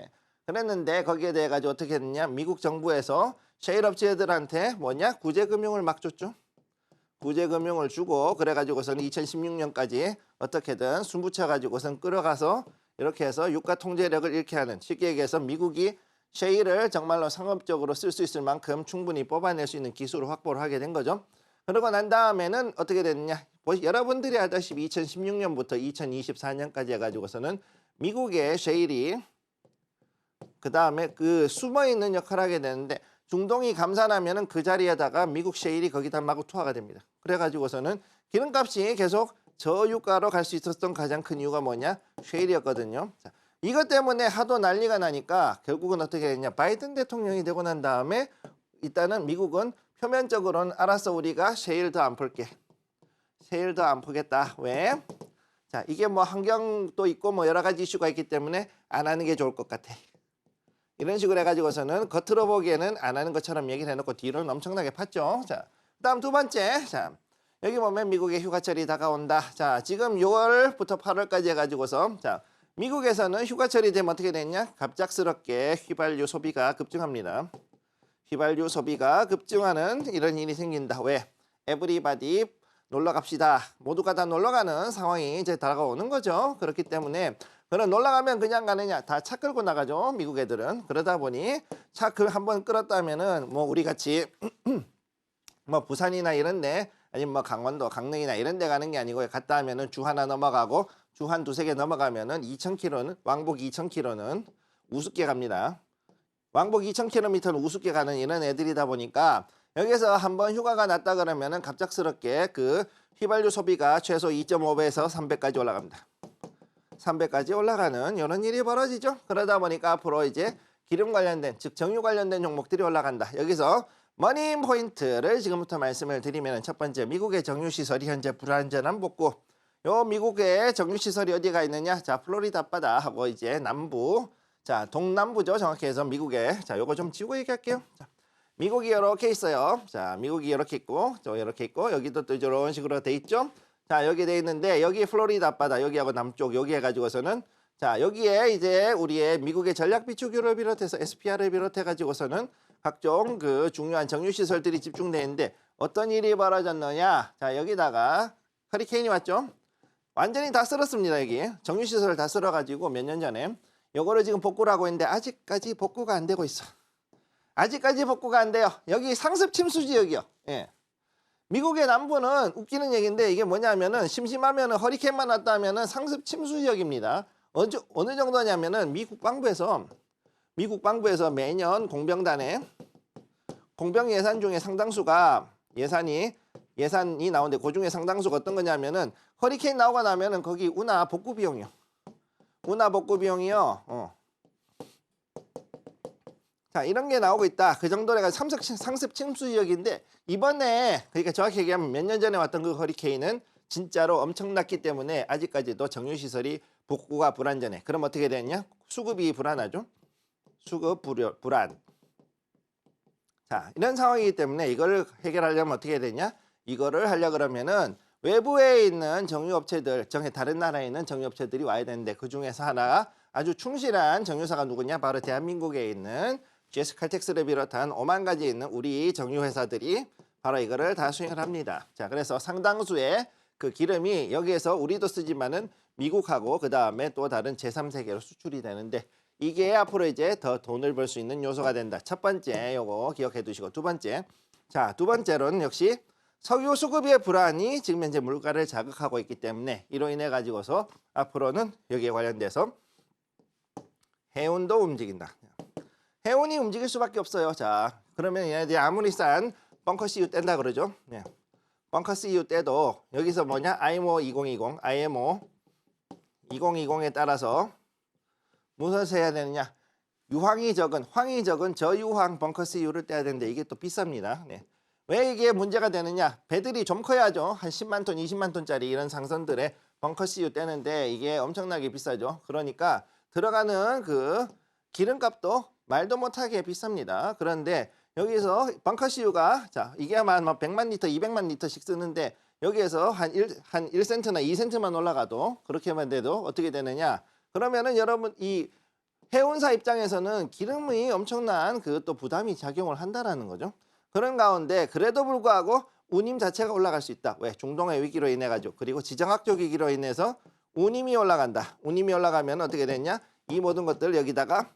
그랬는데 거기에 대해 가지고 어떻게 했느냐? 미국 정부에서 셰일 업체들한테 구제금융을 막 줬죠. 구제금융을 주고 그래가지고서는 2016년까지 어떻게든 숨붙여가지고선 끌어가서 이렇게 해서 유가 통제력을 잃게 하는, 쉽게 얘기해서 미국이 셰일을 정말로 상업적으로 쓸 수 있을 만큼 충분히 뽑아낼 수 있는 기술을 확보를 하게 된 거죠. 그러고 난 다음에는 어떻게 됐느냐? 여러분들이 알다시피 2016년부터 2024년까지 해가지고서는 미국의 셰일이 그 다음에 그 숨어있는 역할을 하게 되는데 중동이 감산하면은 그 자리에다가 미국 셰일이 거기다 마구 투하가 됩니다. 그래가지고서는 기름값이 계속 저유가로 갈 수 있었던 가장 큰 이유가 뭐냐? 셰일이었거든요. 자, 이것 때문에 하도 난리가 나니까 결국은 어떻게 됐냐? 바이든 대통령이 되고 난 다음에 일단은 미국은 표면적으로는 알았어, 우리가 셰일 더 안 풀게. 셰일 더 안 푸겠다. 왜? 자, 이게 뭐 환경도 있고 뭐 여러 가지 이슈가 있기 때문에 안 하는 게 좋을 것 같아. 이런 식으로 해가지고서는 겉으로 보기에는 안 하는 것처럼 얘기를 해놓고 뒤로는 엄청나게 팠죠. 자, 다음 두 번째. 자, 여기 보면 미국의 휴가철이 다가온다. 자, 지금 6월부터 8월까지 해가지고서 자, 미국에서는 휴가철이 되면 어떻게 됐냐? 갑작스럽게 휘발유 소비가 급증합니다. 휘발유 소비가 급증하는 이런 일이 생긴다. 왜? 에브리바디 놀러 갑시다. 모두가 다 놀러 가는 상황이 이제 다가오는 거죠. 그렇기 때문에 그럼 놀러 가면 그냥 가느냐? 다 차 끌고 나가죠. 미국 애들은. 그러다 보니 차 한번 끌었다면은 뭐 우리 같이 뭐 부산이나 이런데 아니면 뭐 강원도, 강릉이나 이런 데 가는 게 아니고 갔다 하면은 주 하나 넘어가고 주 한 두세 개 넘어가면은 2,000km는 왕복 2,000km는 우습게 갑니다. 왕복 2,000km는 우습게 가는 이런 애들이다 보니까 여기서 한번 휴가가 났다 그러면은 갑작스럽게 그 휘발유 소비가 최소 2.5배에서 3배까지 올라갑니다. 300까지 올라가는 이런 일이 벌어지죠. 그러다 보니까 앞으로 이제 기름 관련된, 즉 정유 관련된 종목들이 올라간다. 여기서 머니 포인트를 지금부터 말씀을 드리면 첫 번째, 미국의 정유시설이 현재 불안전한 복구. 요 미국의 정유시설이 어디가 있느냐? 자, 플로리다 앞바다하고 이제 남부, 자, 동남부죠. 정확히 해서 미국의, 자, 요거 좀 지우고 얘기할게요. 자, 미국이 이렇게 있어요. 자, 미국이 이렇게 있고, 또 이렇게 있고, 여기도 또 이런 식으로 돼 있죠. 자, 여기 돼 있는데 여기 플로리다 앞바다, 여기하고 남쪽 여기 해가지고서는 자, 여기에 이제 우리의 미국의 전략 비축유를 비롯해서 SPR을 비롯해 가지고서는 각종 그 중요한 정유 시설들이 집중돼 있는데 어떤 일이 벌어졌느냐? 자, 여기다가 허리케인이 왔죠. 완전히 다 쓸었습니다. 여기 정유 시설을 다 쓸어 가지고 몇 년 전에 요거를 지금 복구를 하고 있는데 아직까지 복구가 안 되고 있어. 아직까지 복구가 안 돼요. 여기 상습 침수 지역이요. 예. 미국의 남부는 웃기는 얘기인데 이게 뭐냐면은 심심하면은 허리케인만 왔다 하면은 상습 침수 지역입니다. 어느 정도냐면은 미국 방부에서 매년 공병단에 공병 예산 중에 상당수가 예산이 나오는데 그 중에 상당수가 어떤 거냐면은 허리케인 나오고 나면은 거기 운하 복구 비용이요. 자, 이런 게 나오고 있다. 그 정도가 상습 침수 지역인데 이번에 그러니까 정확히 얘기하면 몇 년 전에 왔던 그 허리케인은 진짜로 엄청났기 때문에 아직까지도 정유시설이 복구가 불안전해. 그럼 어떻게 되냐? 수급이 불안하죠. 수급 불안. 자, 이런 상황이기 때문에 이걸 해결하려면 어떻게 해야 되냐? 이거를 하려 그러면은 외부에 있는 정유업체들, 다른 나라에 있는 정유업체들이 와야 되는데 그 중에서 하나가 아주 충실한 정유사가 누구냐? 바로 대한민국에 있는 GS 칼텍스를 비롯한 5만 가지 있는 우리 정유회사들이 바로 이거를 다 수행을 합니다. 자, 그래서 상당수의 그 기름이 여기에서 우리도 쓰지만은 미국하고 그 다음에 또 다른 제3세계로 수출이 되는데 이게 앞으로 이제 더 돈을 벌 수 있는 요소가 된다. 첫 번째 요거 기억해 두시고 두 번째. 자, 두 번째로는 역시 석유 수급의 불안이 지금 현재 물가를 자극하고 있기 때문에 이로 인해 가지고서 앞으로는 여기에 관련돼서 해운도 움직인다. 해운이 움직일 수밖에 없어요. 자, 그러면 얘네들이 아무리 싼 벙커 CU 뗀다 그러죠. 네. 벙커 CU 때도 여기서 뭐냐? IMO 2020에 따라서 무엇을 해야 되느냐? 황이 적은 저유황 벙커 CU를 떼야 되는데 이게 또 비쌉니다. 네. 왜 이게 문제가 되느냐? 배들이 좀 커야죠. 한 10만 톤, 20만 톤짜리 이런 상선들의 벙커 CU 떼는데 이게 엄청나게 비싸죠. 그러니까 들어가는 그 기름값도 말도 못하게 비쌉니다. 그런데 여기서 벙커 CU가 자 이게 아마 100만 리터, 200만 리터씩 쓰는데 여기에서 한 1센트나 2센트만 올라가도 그렇게만 돼도 어떻게 되느냐? 그러면은 여러분 이 해운사 입장에서는 기름이 엄청난 그 또 부담이 작용을 한다라는 거죠. 그런 가운데 그래도 불구하고 운임 자체가 올라갈 수 있다. 왜? 중동의 위기로 인해 가지고 그리고 지정학적 위기로 인해서 운임이 올라간다. 운임이 올라가면 어떻게 되냐? 이 모든 것들 여기다가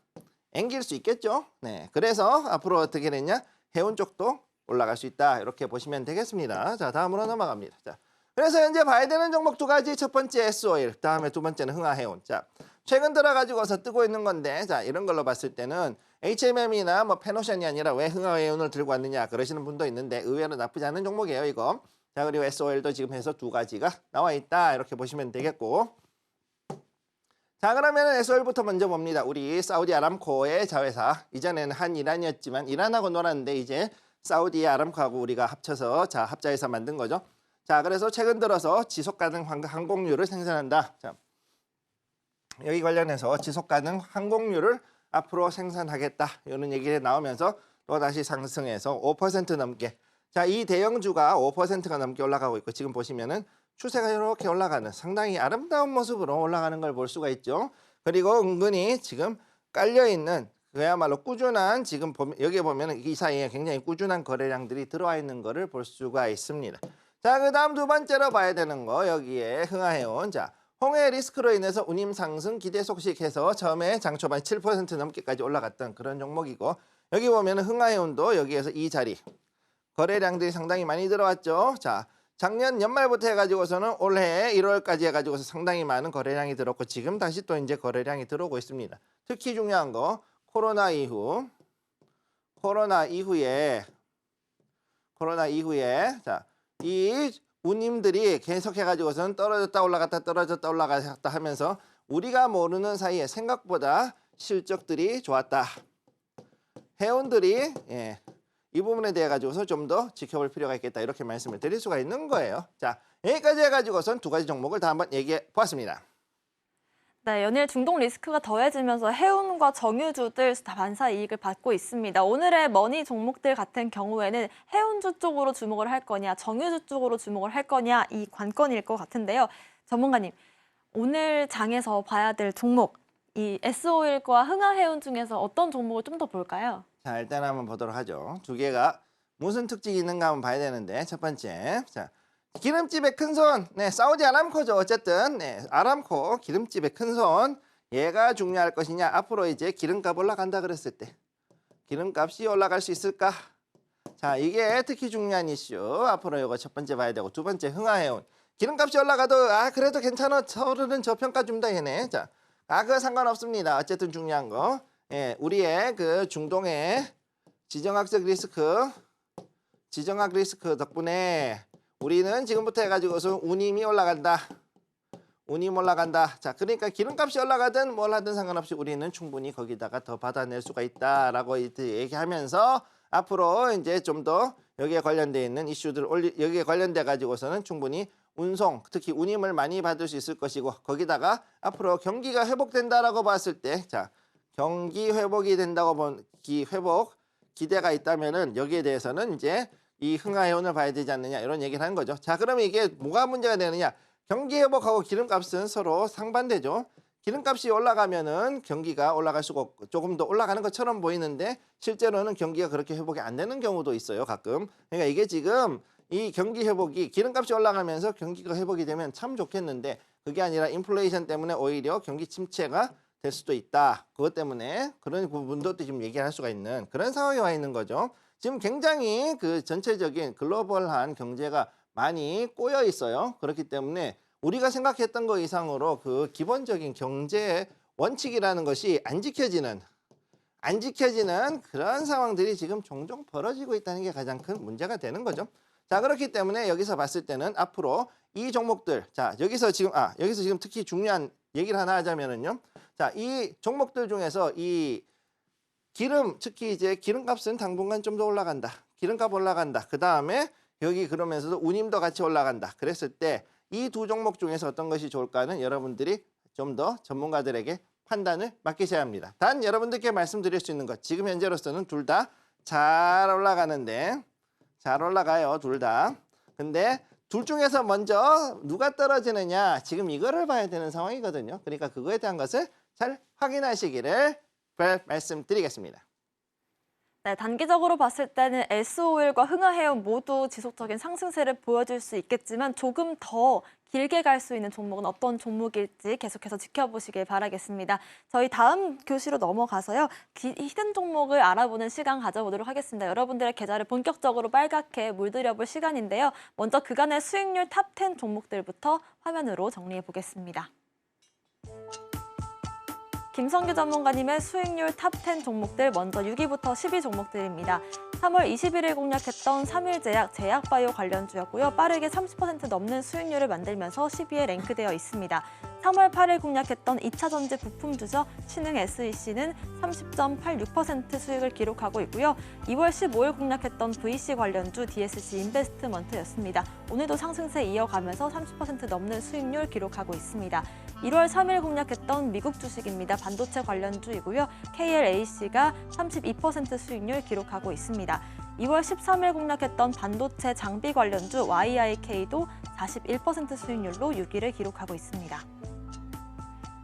앵길 수 있겠죠. 네, 그래서 앞으로 어떻게 되냐? 해운 쪽도 올라갈 수 있다. 이렇게 보시면 되겠습니다. 자, 다음으로 넘어갑니다. 자, 그래서 현재 봐야 되는 종목 두 가지. 첫 번째 S-오일, 다음에 두 번째는 흥하해운. 자, 최근 들어 가지고서 뜨고 있는 건데, 자, 이런 걸로 봤을 때는 HMM이나 뭐 페노션이 아니라 왜 흥하해운을 들고 왔느냐 그러시는 분도 있는데 의외로 나쁘지 않은 종목이에요, 이거. 자, 그리고 S-오일도 지금 해서 두 가지가 나와 있다. 이렇게 보시면 되겠고. 자, 그러면 S-오일부터 먼저 봅니다. 우리 사우디 아람코의 자회사. 이전에는 한 이란이었지만 이란하고 놀았는데 이제 사우디 아람코하고 우리가 합쳐서 자 합자해서 만든 거죠. 자, 그래서 최근 들어서 지속가능 항공유를 생산한다. 자, 여기 관련해서 지속가능 항공유를 앞으로 생산하겠다. 이런 얘기가 나오면서 또 다시 상승해서 5% 넘게. 자, 이 대형주가 5%가 넘게 올라가고 있고 지금 보시면은 추세가 이렇게 올라가는 상당히 아름다운 모습으로 올라가는 걸 볼 수가 있죠. 그리고 은근히 지금 깔려있는 그야말로 꾸준한 지금 여기 보면 이 사이에 굉장히 꾸준한 거래량들이 들어와 있는 거를 볼 수가 있습니다. 자, 그 다음 두 번째로 봐야 되는 거 여기에 흥하해운. 자, 홍해 리스크로 인해서 운임 상승 기대 속식해서 처음에 장 초반 7% 넘게까지 올라갔던 그런 종목이고 여기 보면 흥하해운도 여기에서 이 자리 거래량들이 상당히 많이 들어왔죠. 자, 작년 연말부터 해가지고서는 올해 1월까지 해가지고서 상당히 많은 거래량이 들었고 지금 다시 또 이제 거래량이 들어오고 있습니다. 특히 중요한 거 코로나 이후에 자, 이 운임들이 계속해가지고서는 떨어졌다 올라갔다 하면서 우리가 모르는 사이에 생각보다 실적들이 좋았다. 해운들이 이 부분에 대해 가지고서 좀 더 지켜볼 필요가 있겠다 이렇게 말씀을 드릴 수가 있는 거예요. 자, 여기까지 해가지고선 두 가지 종목을 다 한번 얘기해 보았습니다. 네, 연일 중동 리스크가 더해지면서 해운과 정유주들 다 반사 이익을 받고 있습니다. 오늘의 머니 종목들 같은 경우에는 해운주 쪽으로 주목을 할 거냐, 정유주 쪽으로 주목을 할 거냐 이 관건일 것 같은데요. 전문가님, 오늘 장에서 봐야 될 종목, 이 S-오일과 흥하해운 중에서 어떤 종목을 좀 더 볼까요? 자, 일단 한번 보도록 하죠. 두 개가 무슨 특징이 있는가 한번 봐야 되는데 첫 번째, 자, 기름집의 큰손, 네, 사우디 아람코죠. 어쨌든 네, 아람코 기름집의 큰손 얘가 중요할 것이냐. 앞으로 이제 기름값 올라간다 그랬을 때 기름값이 올라갈 수 있을까? 자, 이게 특히 중요한 이슈. 앞으로 이거 첫 번째 봐야 되고 두 번째 흥하해운. 기름값이 올라가도 그래도 괜찮아. 서울은 저평가 줍니다 얘네. 자, 그거 상관없습니다. 어쨌든 중요한 거. 예, 우리의 그 중동의 지정학적 리스크 덕분에 우리는 지금부터 해가지고서 운임이 올라간다. 자, 그러니까 기름값이 올라가든 뭘 하든 상관없이 우리는 충분히 거기다가 더 받아낼 수가 있다라고 얘기하면서 앞으로 이제 좀 더 여기에 관련돼 있는 이슈들 여기에 관련돼 가지고서는 충분히 운송, 특히 운임을 많이 받을 수 있을 것이고 거기다가 앞으로 경기가 회복된다라고 봤을 때, 자, 경기 회복이 된다고 기대가 있다면은 여기에 대해서는 이제 이 흥하해온을 봐야 되지 않느냐 이런 얘기를 하는 거죠. 자, 그러면 이게 뭐가 문제가 되느냐? 경기 회복하고 기름값은 서로 상반되죠. 기름값이 올라가면은 경기가 올라갈 수가 없고 조금 더 올라가는 것처럼 보이는데 실제로는 경기가 그렇게 회복이 안 되는 경우도 있어요, 가끔. 그러니까 이게 지금 이 경기 회복이 기름값이 올라가면서 경기가 회복이 되면 참 좋겠는데 그게 아니라 인플레이션 때문에 오히려 경기 침체가 될 수도 있다. 그것 때문에 그런 부분도 지금 얘기할 수가 있는 그런 상황에 와 있는 거죠. 지금 굉장히 그 전체적인 글로벌한 경제가 많이 꼬여 있어요. 그렇기 때문에 우리가 생각했던 것 이상으로 그 기본적인 경제의 원칙이라는 것이 안 지켜지는 그런 상황들이 지금 종종 벌어지고 있다는 게 가장 큰 문제가 되는 거죠. 자, 그렇기 때문에 여기서 봤을 때는 앞으로 이 종목들, 자, 여기서 지금 특히 중요한 얘기를 하나 하자면은요. 자, 이 종목들 중에서 이 기름, 특히 이제 기름값은 당분간 좀 더 올라간다. 기름값 올라간다. 그 다음에 여기 그러면서도 운임도 같이 올라간다. 그랬을 때 이 두 종목 중에서 어떤 것이 좋을까는 여러분들이 좀 더 전문가들에게 판단을 맡기셔야 합니다. 단 여러분들께 말씀드릴 수 있는 것, 지금 현재로서는 둘 다 잘 올라가는데 잘 올라가요, 둘 다. 근데 둘 중에서 먼저 누가 떨어지느냐, 지금 이거를 봐야 되는 상황이거든요. 그러니까 그거에 대한 것을 잘 확인하시기를 말씀드리겠습니다. 네, 단기적으로 봤을 때는 S오일과 흥하해운 모두 지속적인 상승세를 보여줄 수 있겠지만 조금 더 길게 갈 수 있는 종목은 어떤 종목일지 계속해서 지켜보시길 바라겠습니다. 저희 다음 교시로 넘어가서요. 히든 종목을 알아보는 시간 가져보도록 하겠습니다. 여러분들의 계좌를 본격적으로 빨갛게 물들여볼 시간인데요. 먼저 그간의 수익률 탑 10 종목들부터 화면으로 정리해 보겠습니다. 김성규 전문가님의 수익률 탑 10 종목들 먼저 6위부터 10위 종목들입니다. 3월 21일 공략했던 3일제약, 제약바이오 관련주였고요. 빠르게 30% 넘는 수익률을 만들면서 10위에 랭크되어 있습니다. 3월 8일 공략했던 2차전지 부품주죠. 신흥 SEC는 30.86% 수익을 기록하고 있고요. 2월 15일 공략했던 VC 관련주 DSC 인베스트먼트였습니다. 오늘도 상승세 이어가면서 30% 넘는 수익률 기록하고 있습니다. 1월 3일 공략했던 미국 주식입니다. 반도체 관련주이고요. KLAC가 32% 수익률 기록하고 있습니다. 2월 13일 공략했던 반도체 장비 관련주 YIK도 41% 수익률로 6위를 기록하고 있습니다.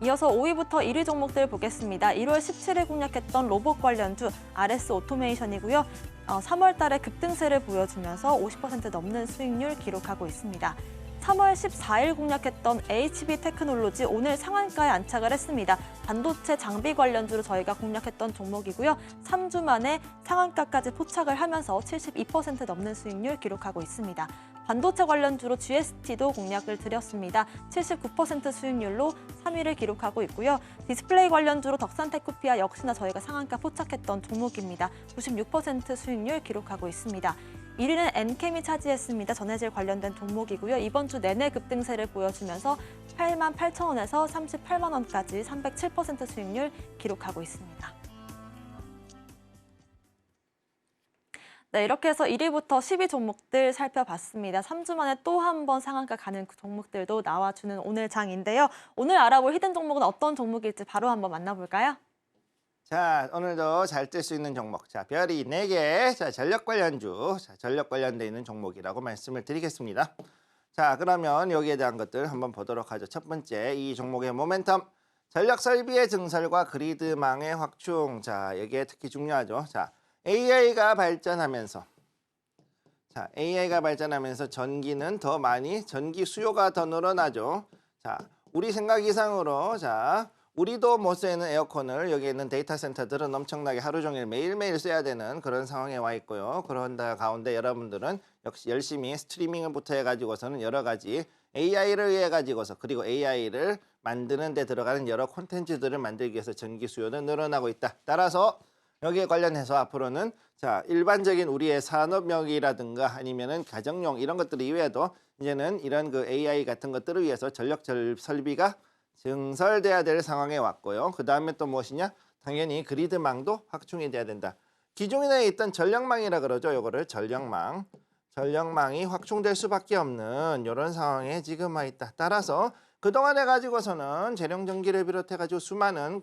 이어서 5위부터 1위 종목들 보겠습니다. 1월 17일 공략했던 로봇 관련주 RS 오토메이션이고요. 3월 달에 급등세를 보여주면서 50% 넘는 수익률 기록하고 있습니다. 3월 14일 공략했던 HB 테크놀로지 오늘 상한가에 안착을 했습니다. 반도체 장비 관련주로 저희가 공략했던 종목이고요. 3주 만에 상한가까지 포착을 하면서 72% 넘는 수익률 기록하고 있습니다. 반도체 관련주로 GST도 공략을 드렸습니다. 79% 수익률로 3위를 기록하고 있고요. 디스플레이 관련주로 덕산테크피아 역시나 저희가 상한가 포착했던 종목입니다. 96% 수익률 기록하고 있습니다. 1위는 엔캠이 차지했습니다. 전해질 관련된 종목이고요. 이번 주 내내 급등세를 보여주면서 88,000원에서 38만 원까지 307% 수익률 기록하고 있습니다. 네, 이렇게 해서 1위부터 10위 종목들 살펴봤습니다. 3주 만에 또 한 번 상한가 가는 종목들도 나와주는 오늘 장인데요. 오늘 알아볼 히든 종목은 어떤 종목일지 바로 한번 만나볼까요? 자, 오늘도 잘 뜰 수 있는 종목. 자, 별이 4개. 자, 전력 관련주. 자, 전력 관련돼 있는 종목이라고 말씀을 드리겠습니다. 자, 그러면 여기에 대한 것들 한번 보도록 하죠. 첫 번째, 이 종목의 모멘텀. 전력 설비의 증설과 그리드망의 확충. 자, 이게 특히 중요하죠. 자, AI가 발전하면서 전기는 더 많이 전기 수요가 더 늘어나죠. 자, 우리 생각 이상으로 자, 우리도 못 쓰는 에어컨을 여기 있는 데이터 센터들은 엄청나게 하루 종일 매일매일 써야 되는 그런 상황에 와 있고요. 그런 가운데 여러분들은 역시 열심히 스트리밍부터 해가지고서는 여러 가지 AI를 위해 가지고서 그리고 AI를 만드는 데 들어가는 여러 콘텐츠들을 만들기 위해서 전기 수요는 늘어나고 있다. 따라서 여기에 관련해서 앞으로는 자, 일반적인 우리의 산업용이라든가 아니면은 가정용 이런 것들 이외에도 이제는 이런 그 AI 같은 것들을 위해서 전력 설비가 증설돼야 될 상황에 왔고요. 그 다음에 또 무엇이냐? 당연히 그리드망도 확충이 돼야 된다. 기존에 있던 전력망이라 그러죠. 요거를 전력망이 확충될 수밖에 없는 이런 상황에 지금 와 있다. 따라서 그동안에 가지고서는 재룡전기를 비롯해 가지고 수많은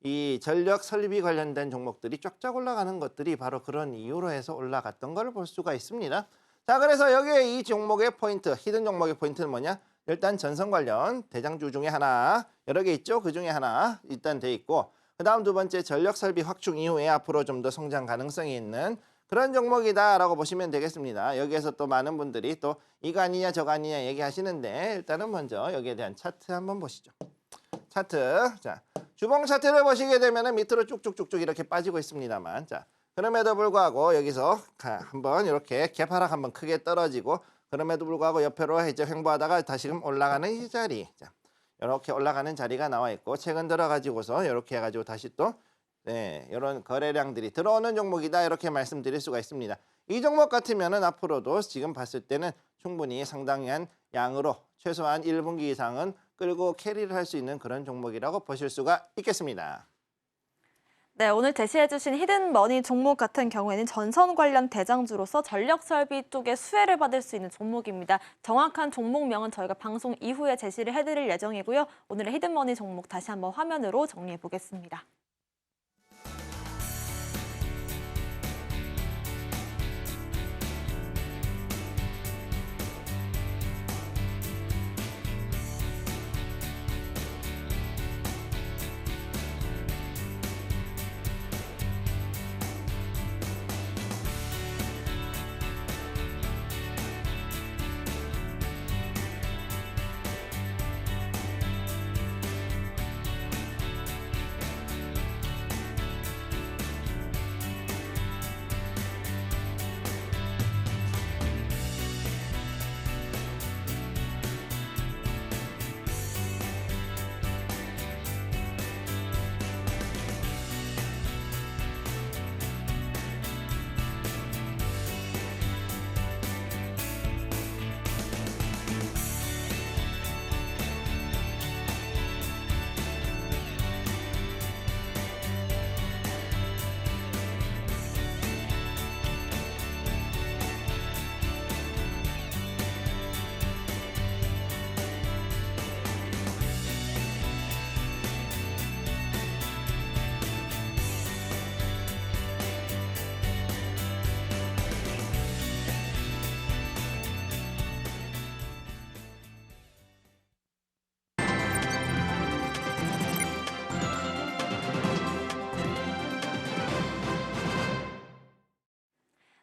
이 전력 설비 관련된 종목들이 쫙쫙 올라가는 것들이 바로 그런 이유로 해서 올라갔던 걸 볼 수가 있습니다. 자, 그래서 여기에 이 종목의 포인트, 히든 종목의 포인트는 뭐냐? 일단 전선 관련 대장주 중에 하나, 여러 개 있죠? 그 중에 하나 일단 돼 있고, 그 다음 두 번째 전력 설비 확충 이후에 앞으로 좀 더 성장 가능성이 있는 그런 종목이다라고 보시면 되겠습니다. 여기에서 또 많은 분들이 또 이거 아니냐 저거 아니냐 얘기하시는데 일단은 먼저 여기에 대한 차트 한번 보시죠. 차트. 자, 주봉 차트를 보시게 되면은 밑으로 쭉쭉쭉쭉 이렇게 빠지고 있습니다만, 자, 그럼에도 불구하고 여기서 한번 이렇게 개파락 한번 크게 떨어지고, 그럼에도 불구하고 옆으로 이제 횡보하다가 다시금 올라가는 이 자리, 자, 이렇게 올라가는 자리가 나와 있고, 최근 들어가지고서 이렇게 해가지고 다시 또 이런 거래량들이 들어오는 종목이다 이렇게 말씀드릴 수가 있습니다. 이 종목 같으면은 앞으로도 지금 봤을 때는 충분히 상당한 양으로 최소한 1분기 이상은 끌고 캐리를 할 수 있는 그런 종목이라고 보실 수가 있겠습니다. 네, 오늘 제시해주신 히든머니 종목 같은 경우에는 전선 관련 대장주로서 전력 설비 쪽에 수혜를 받을 수 있는 종목입니다. 정확한 종목명은 저희가 방송 이후에 제시를 해드릴 예정이고요. 오늘의 히든머니 종목 다시 한번 화면으로 정리해 보겠습니다.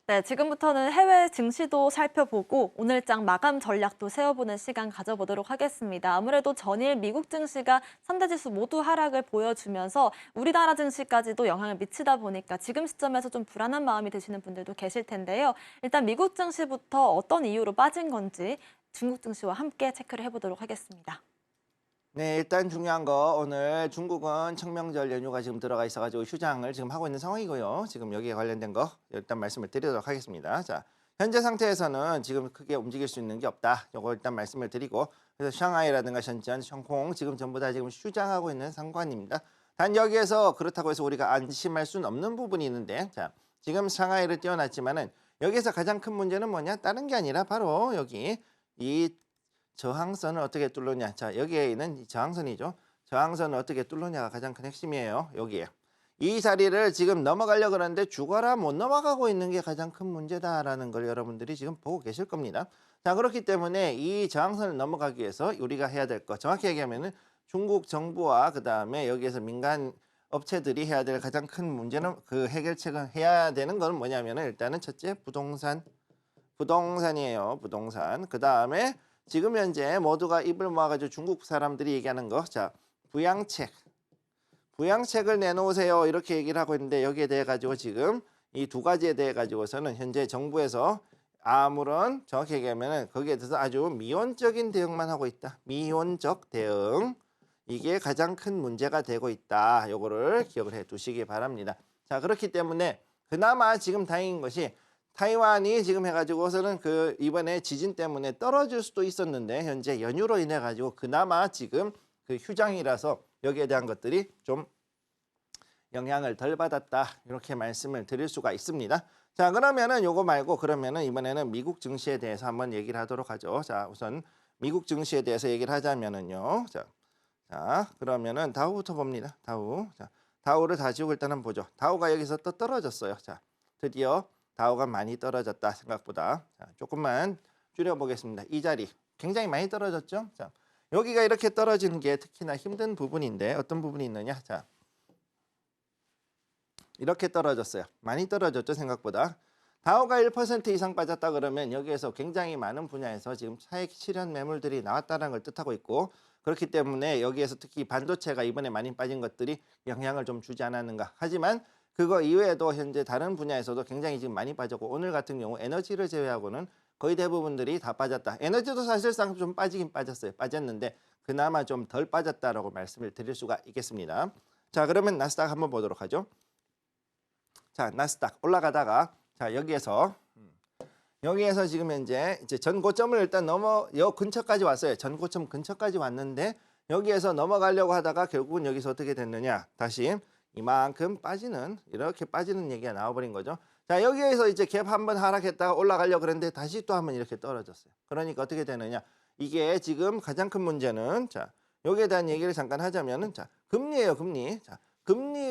네, 지금부터는 해외 증시도 살펴보고 오늘장 마감 전략도 세워보는 시간 가져보도록 하겠습니다. 아무래도 전일 미국 증시가 3대 지수 모두 하락을 보여주면서 우리나라 증시까지도 영향을 미치다 보니까 지금 시점에서 좀 불안한 마음이 드시는 분들도 계실 텐데요. 일단 미국 증시부터 어떤 이유로 빠진 건지 중국 증시와 함께 체크를 해보도록 하겠습니다. 네, 일단 중요한 거 오늘 중국은 청명절 연휴가 지금 들어가 있어가지고 휴장을 지금 하고 있는 상황이고요. 지금 여기에 관련된 거 일단 말씀을 드리도록 하겠습니다. 자, 현재 상태에서는 지금 크게 움직일 수 있는 게 없다. 요거 일단 말씀을 드리고, 그래서 샹하이라든가 션전, 홍콩 지금 전부 다 지금 휴장하고 있는 상관입니다. 단 여기에서 그렇다고 해서 우리가 안심할 수는 없는 부분이 있는데, 자, 지금 샹하이를 띄워놨지만은 여기에서 가장 큰 문제는 뭐냐? 다른 게 아니라 바로 여기 이 저항선을 어떻게 뚫느냐. 자, 여기에 있는 이 저항선이죠. 저항선을 어떻게 뚫느냐가 가장 큰 핵심이에요. 여기에. 이 자리를 지금 넘어가려고 그러는데 죽어라 못 넘어가고 있는 게 가장 큰 문제다라는 걸 여러분들이 지금 보고 계실 겁니다. 자, 그렇기 때문에 이 저항선을 넘어가기 위해서 우리가 해야 될 거, 정확히 얘기하면은 중국 정부와 그다음에 여기에서 민간 업체들이 해야 될 가장 큰 문제는, 그 해결책은 해야 되는 건 뭐냐면은 일단은 첫째 부동산이에요. 부동산. 그다음에 지금 현재 모두가 입을 모아가지고 중국 사람들이 얘기하는 거, 자, 부양책을 내놓으세요 이렇게 얘기를 하고 있는데, 여기에 대해 가지고 지금 이 두 가지에 대해 가지고서는 현재 정부에서 아무런, 정확히 얘기하면은 거기에 대해서 아주 미온적인 대응만 하고 있다. 미온적 대응, 이게 가장 큰 문제가 되고 있다. 요거를 기억을 해 두시기 바랍니다. 자, 그렇기 때문에 그나마 지금 다행인 것이 타이완이 지금 해가지고서는 그 이번에 지진 때문에 떨어질 수도 있었는데 현재 연유로 인해 가지고 그나마 지금 그 휴장이라서 여기에 대한 것들이 좀 영향을 덜 받았다 이렇게 말씀을 드릴 수가 있습니다. 자, 그러면은 요거 말고 그러면은 이번에는 미국 증시에 대해서 한번 얘기를 하도록 하죠. 자, 우선 미국 증시에 대해서 얘기를 하자면은요. 자, 그러면은 다우부터 봅니다. 다우. 자, 다우를 다 지우고 일단 한번 보죠. 다우가 여기서 또 떨어졌어요. 자, 드디어 다우가 많이 떨어졌다 생각보다. 자, 조금만 줄여보겠습니다. 이 자리 굉장히 많이 떨어졌죠. 자, 여기가 이렇게 떨어지는 게 특히나 힘든 부분인데 어떤 부분이 있느냐. 자, 이렇게 떨어졌어요. 많이 떨어졌죠 생각보다. 다우가 1% 이상 빠졌다 그러면 여기에서 굉장히 많은 분야에서 지금 차익 실현 매물들이 나왔다는 걸 뜻하고 있고, 그렇기 때문에 여기에서 특히 반도체가 이번에 많이 빠진 것들이 영향을 좀 주지 않았는가. 하지만 그거 이외에도 현재 다른 분야에서도 굉장히 지금 많이 빠졌고, 오늘 같은 경우 에너지를 제외하고는 거의 대부분들이 다 빠졌다. 에너지도 사실상 좀 빠지긴 빠졌어요. 빠졌는데 그나마 좀 덜 빠졌다라고 말씀을 드릴 수가 있겠습니다. 자, 그러면 나스닥 한번 보도록 하죠. 자, 나스닥 올라가다가 자, 여기에서 지금 현재 이제 전고점을 일단 넘어 요 근처까지 왔어요. 전고점 근처까지 왔는데 여기에서 넘어가려고 하다가 결국은 여기서 어떻게 됐느냐? 다시 이만큼 빠지는, 이렇게 빠지는 얘기가 나와버린 거죠. 자, 여기에서 이제 갭 한번 하락했다가 올라가려고 그랬는데 다시 또 한번 이렇게 떨어졌어요. 그러니까 어떻게 되느냐? 이게 지금 가장 큰 문제는, 자, 여기에 대한 얘기를 잠깐 하자면은, 자, 금리예요, 금리. 자, 금리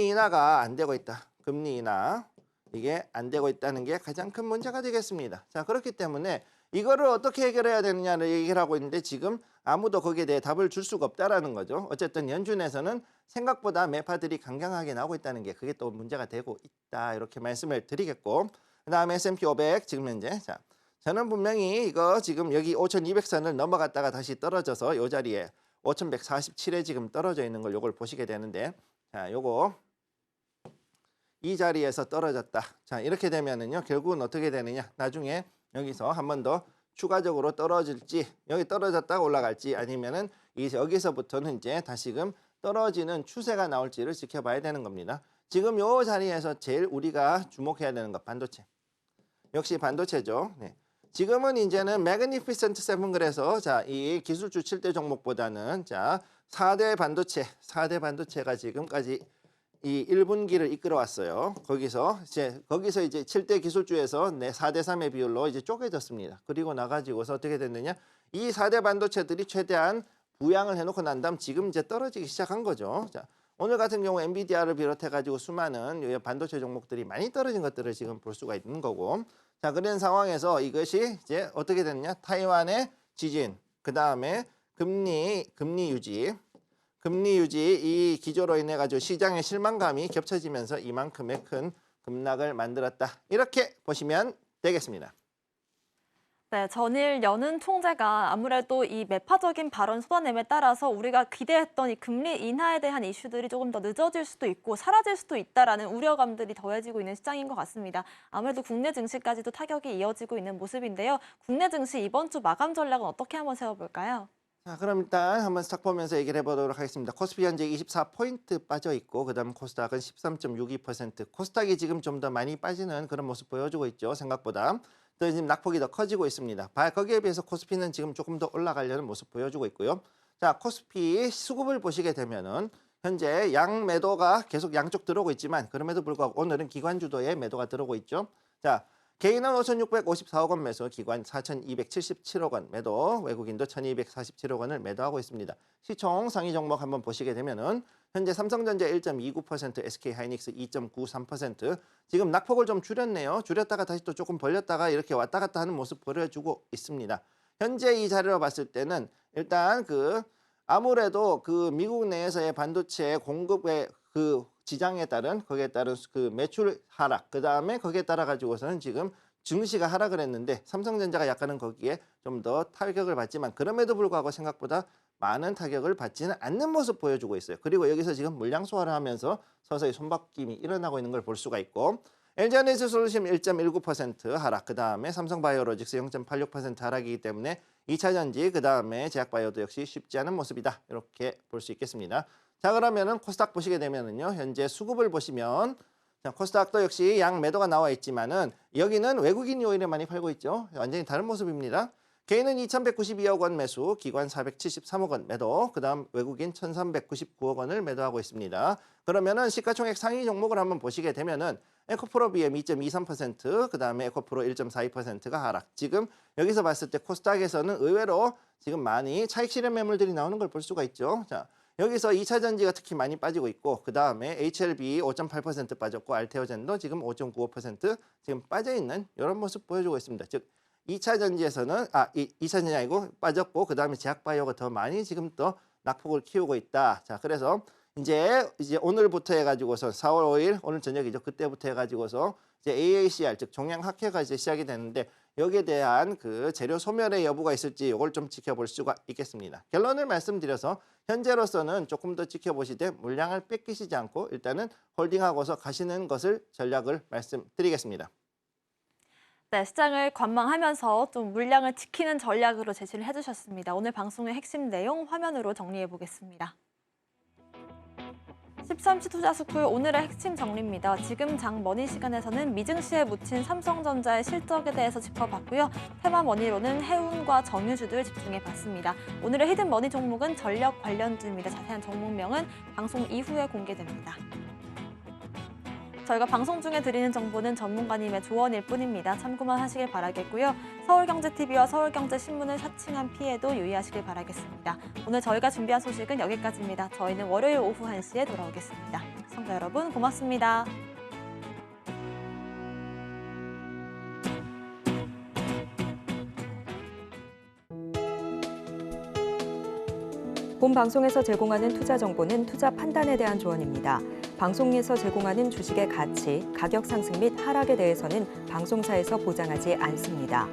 인하가 안 되고 있다. 금리 인하. 이게 안 되고 있다는 게 가장 큰 문제가 되겠습니다. 자, 그렇기 때문에 이거를 어떻게 해결해야 되느냐를 얘기를 하고 있는데 지금 아무도 거기에 대해 답을 줄 수가 없다라는 거죠. 어쨌든 연준에서는 생각보다 매파들이 강경하게 나오고 있다는 게 그게 또 문제가 되고 있다. 이렇게 말씀을 드리겠고, 그다음에 S&P 500 지금 현재, 자, 저는 분명히 이거 지금 여기 5,200선을 넘어갔다가 다시 떨어져서 이 자리에 5,147에 지금 떨어져 있는 걸 요걸 보시게 되는데, 자, 요거 이 자리에서 떨어졌다. 자, 이렇게 되면은요, 결국은 어떻게 되느냐? 나중에 여기서 한 번 더 추가적으로 떨어질지, 여기 떨어졌다가 올라갈지, 아니면은 여기서부터는 이제 다시금 떨어지는 추세가 나올지를 지켜봐야 되는 겁니다. 지금 요 자리에서 제일 우리가 주목해야 되는 것, 반도체. 역시 반도체죠. 네. 지금은 이제는 매그니피센트 세븐 그래서 자, 이 기술주 7대 종목보다는 자, 4대 반도체가 지금까지 이 1분기를 이끌어 왔어요. 거기서 이제 7대 기술주에서 4대 3의 비율로 이제 쪼개졌습니다. 그리고 나가지고서 어떻게 됐느냐? 이 4대 반도체들이 최대한 부양을 해놓고 난 다음 지금 이제 떨어지기 시작한 거죠. 자, 오늘 같은 경우 엔비디아를 비롯해 가지고 수많은 반도체 종목들이 많이 떨어진 것들을 지금 볼 수가 있는 거고, 자, 그런 상황에서 이것이 이제 어떻게 됐느냐? 타이완의 지진, 그 다음에 금리 유지 이 기조로 인해 가지고 시장의 실망감이 겹쳐지면서 이만큼의 큰 급락을 만들었다. 이렇게 보시면 되겠습니다. 네, 전일 연은 총재가 아무래도 이 매파적인 발언 쏟아냄에 따라서 우리가 기대했던 이 금리 인하에 대한 이슈들이 조금 더 늦어질 수도 있고 사라질 수도 있다라는 우려감들이 더해지고 있는 시장인 것 같습니다. 아무래도 국내 증시까지도 타격이 이어지고 있는 모습인데요. 국내 증시 이번 주 마감 전략은 어떻게 한번 세워볼까요? 자, 그럼 일단 한번 싹 보면서 얘기를 해보도록 하겠습니다. 코스피 현재 24포인트 빠져 있고, 그 다음 코스닥은 13.62%. 코스닥이 지금 좀 더 많이 빠지는 그런 모습 보여주고 있죠. 생각보다. 또 지금 낙폭이 더 커지고 있습니다. 거기에 비해서 코스피는 지금 조금 더 올라가려는 모습 보여주고 있고요. 자, 코스피 수급을 보시게 되면은 현재 양 매도가 계속 양쪽 들어오고 있지만 그럼에도 불구하고 오늘은 기관 주도의 매도가 들어오고 있죠. 자, 개인은 5,654억 원 매수, 기관 4,277억 원 매도, 외국인도 1,247억 원을 매도하고 있습니다. 시총 상위 종목 한번 보시게 되면은 현재 삼성전자 1.29%, SK하이닉스 2.93%, 지금 낙폭을 좀 줄였네요. 줄였다가 다시 또 조금 벌렸다가 이렇게 왔다 갔다 하는 모습 보여주고 있습니다. 현재 이 자료로 봤을 때는 일단 아무래도 미국 내에서의 반도체 공급의 지장에 따른 거기에 따른 매출 하락, 그 다음에 거기에 따라 가지고서는 지금 증시가 하락을 했는데 삼성전자가 약간은 거기에 좀 더 타격을 받지만 그럼에도 불구하고 생각보다 많은 타격을 받지는 않는 모습 보여주고 있어요. 그리고 여기서 지금 물량 소화를 하면서 서서히 손바뀜이 일어나고 있는 걸 볼 수가 있고, LG에너지솔루션 1.19% 하락, 그 다음에 삼성바이오로직스 0.86% 하락이기 때문에 2차전지, 그 다음에 제약바이오도 역시 쉽지 않은 모습이다. 이렇게 볼 수 있겠습니다. 자, 그러면은 코스닥 보시게 되면은요, 현재 수급을 보시면, 자, 코스닥도 역시 양 매도가 나와 있지만은 여기는 외국인이 오히려 많이 팔고 있죠. 완전히 다른 모습입니다. 개인은 2,192억 원 매수, 기관 473억 원 매도, 그 다음 외국인 1,399억 원을 매도하고 있습니다. 그러면은 시가총액 상위 종목을 한번 보시게 되면은 에코프로 BM 2.23%, 그 다음에 에코프로 1.42%가 하락. 지금 여기서 봤을 때 코스닥에서는 의외로 지금 많이 차익 실현 매물들이 나오는 걸 볼 수가 있죠. 자, 여기서 2차 전지가 특히 많이 빠지고 있고 그 다음에 HLB 5.8% 빠졌고 알테오젠도 지금 5.95% 지금 빠져 있는 이런 모습 보여주고 있습니다. 즉 2차 전지에서는 2차 전지 아니고 빠졌고 그 다음에 제약바이오가 더 많이 지금 또 낙폭을 키우고 있다. 자, 그래서 이제 오늘부터 해가지고서 4월 5일 오늘 저녁이죠. 그때부터 해가지고서 이제 AACR 즉 종양학회가 이제 시작이 되는데 여기에 대한 그 재료 소멸의 여부가 있을지 이걸 좀 지켜볼 수가 있겠습니다. 결론을 말씀드려서 현재로서는 조금 더 지켜보시되 물량을 뺏기시지 않고 일단은 홀딩하고서 가시는 것을 전략을 말씀드리겠습니다. 네, 시장을 관망하면서 좀 물량을 지키는 전략으로 제시를 해주셨습니다. 오늘 방송의 핵심 내용 화면으로 정리해 보겠습니다. 13시 투자스쿨 오늘의 핵심 정리입니다. 지금 장 머니 시간에서는 미증시에 묻힌 삼성전자의 실적에 대해서 짚어봤고요. 테마 머니로는 해운과 정유주들 집중해 봤습니다. 오늘의 히든 머니 종목은 전력 관련주입니다. 자세한 종목명은 방송 이후에 공개됩니다. 저희가 방송 중에 드리는 정보는 전문가님의 조언일 뿐입니다. 참고만 하시길 바라겠고요. 서울경제TV와 서울경제신문을 사칭한 피해도 유의하시길 바라겠습니다. 오늘 저희가 준비한 소식은 여기까지입니다. 저희는 월요일 오후 1시에 돌아오겠습니다. 시청자 여러분 고맙습니다. 본 방송에서 제공하는 투자 정보는 투자 판단에 대한 조언입니다. 방송에서 제공하는 주식의 가치, 가격 상승 및 하락에 대해서는 방송사에서 보장하지 않습니다.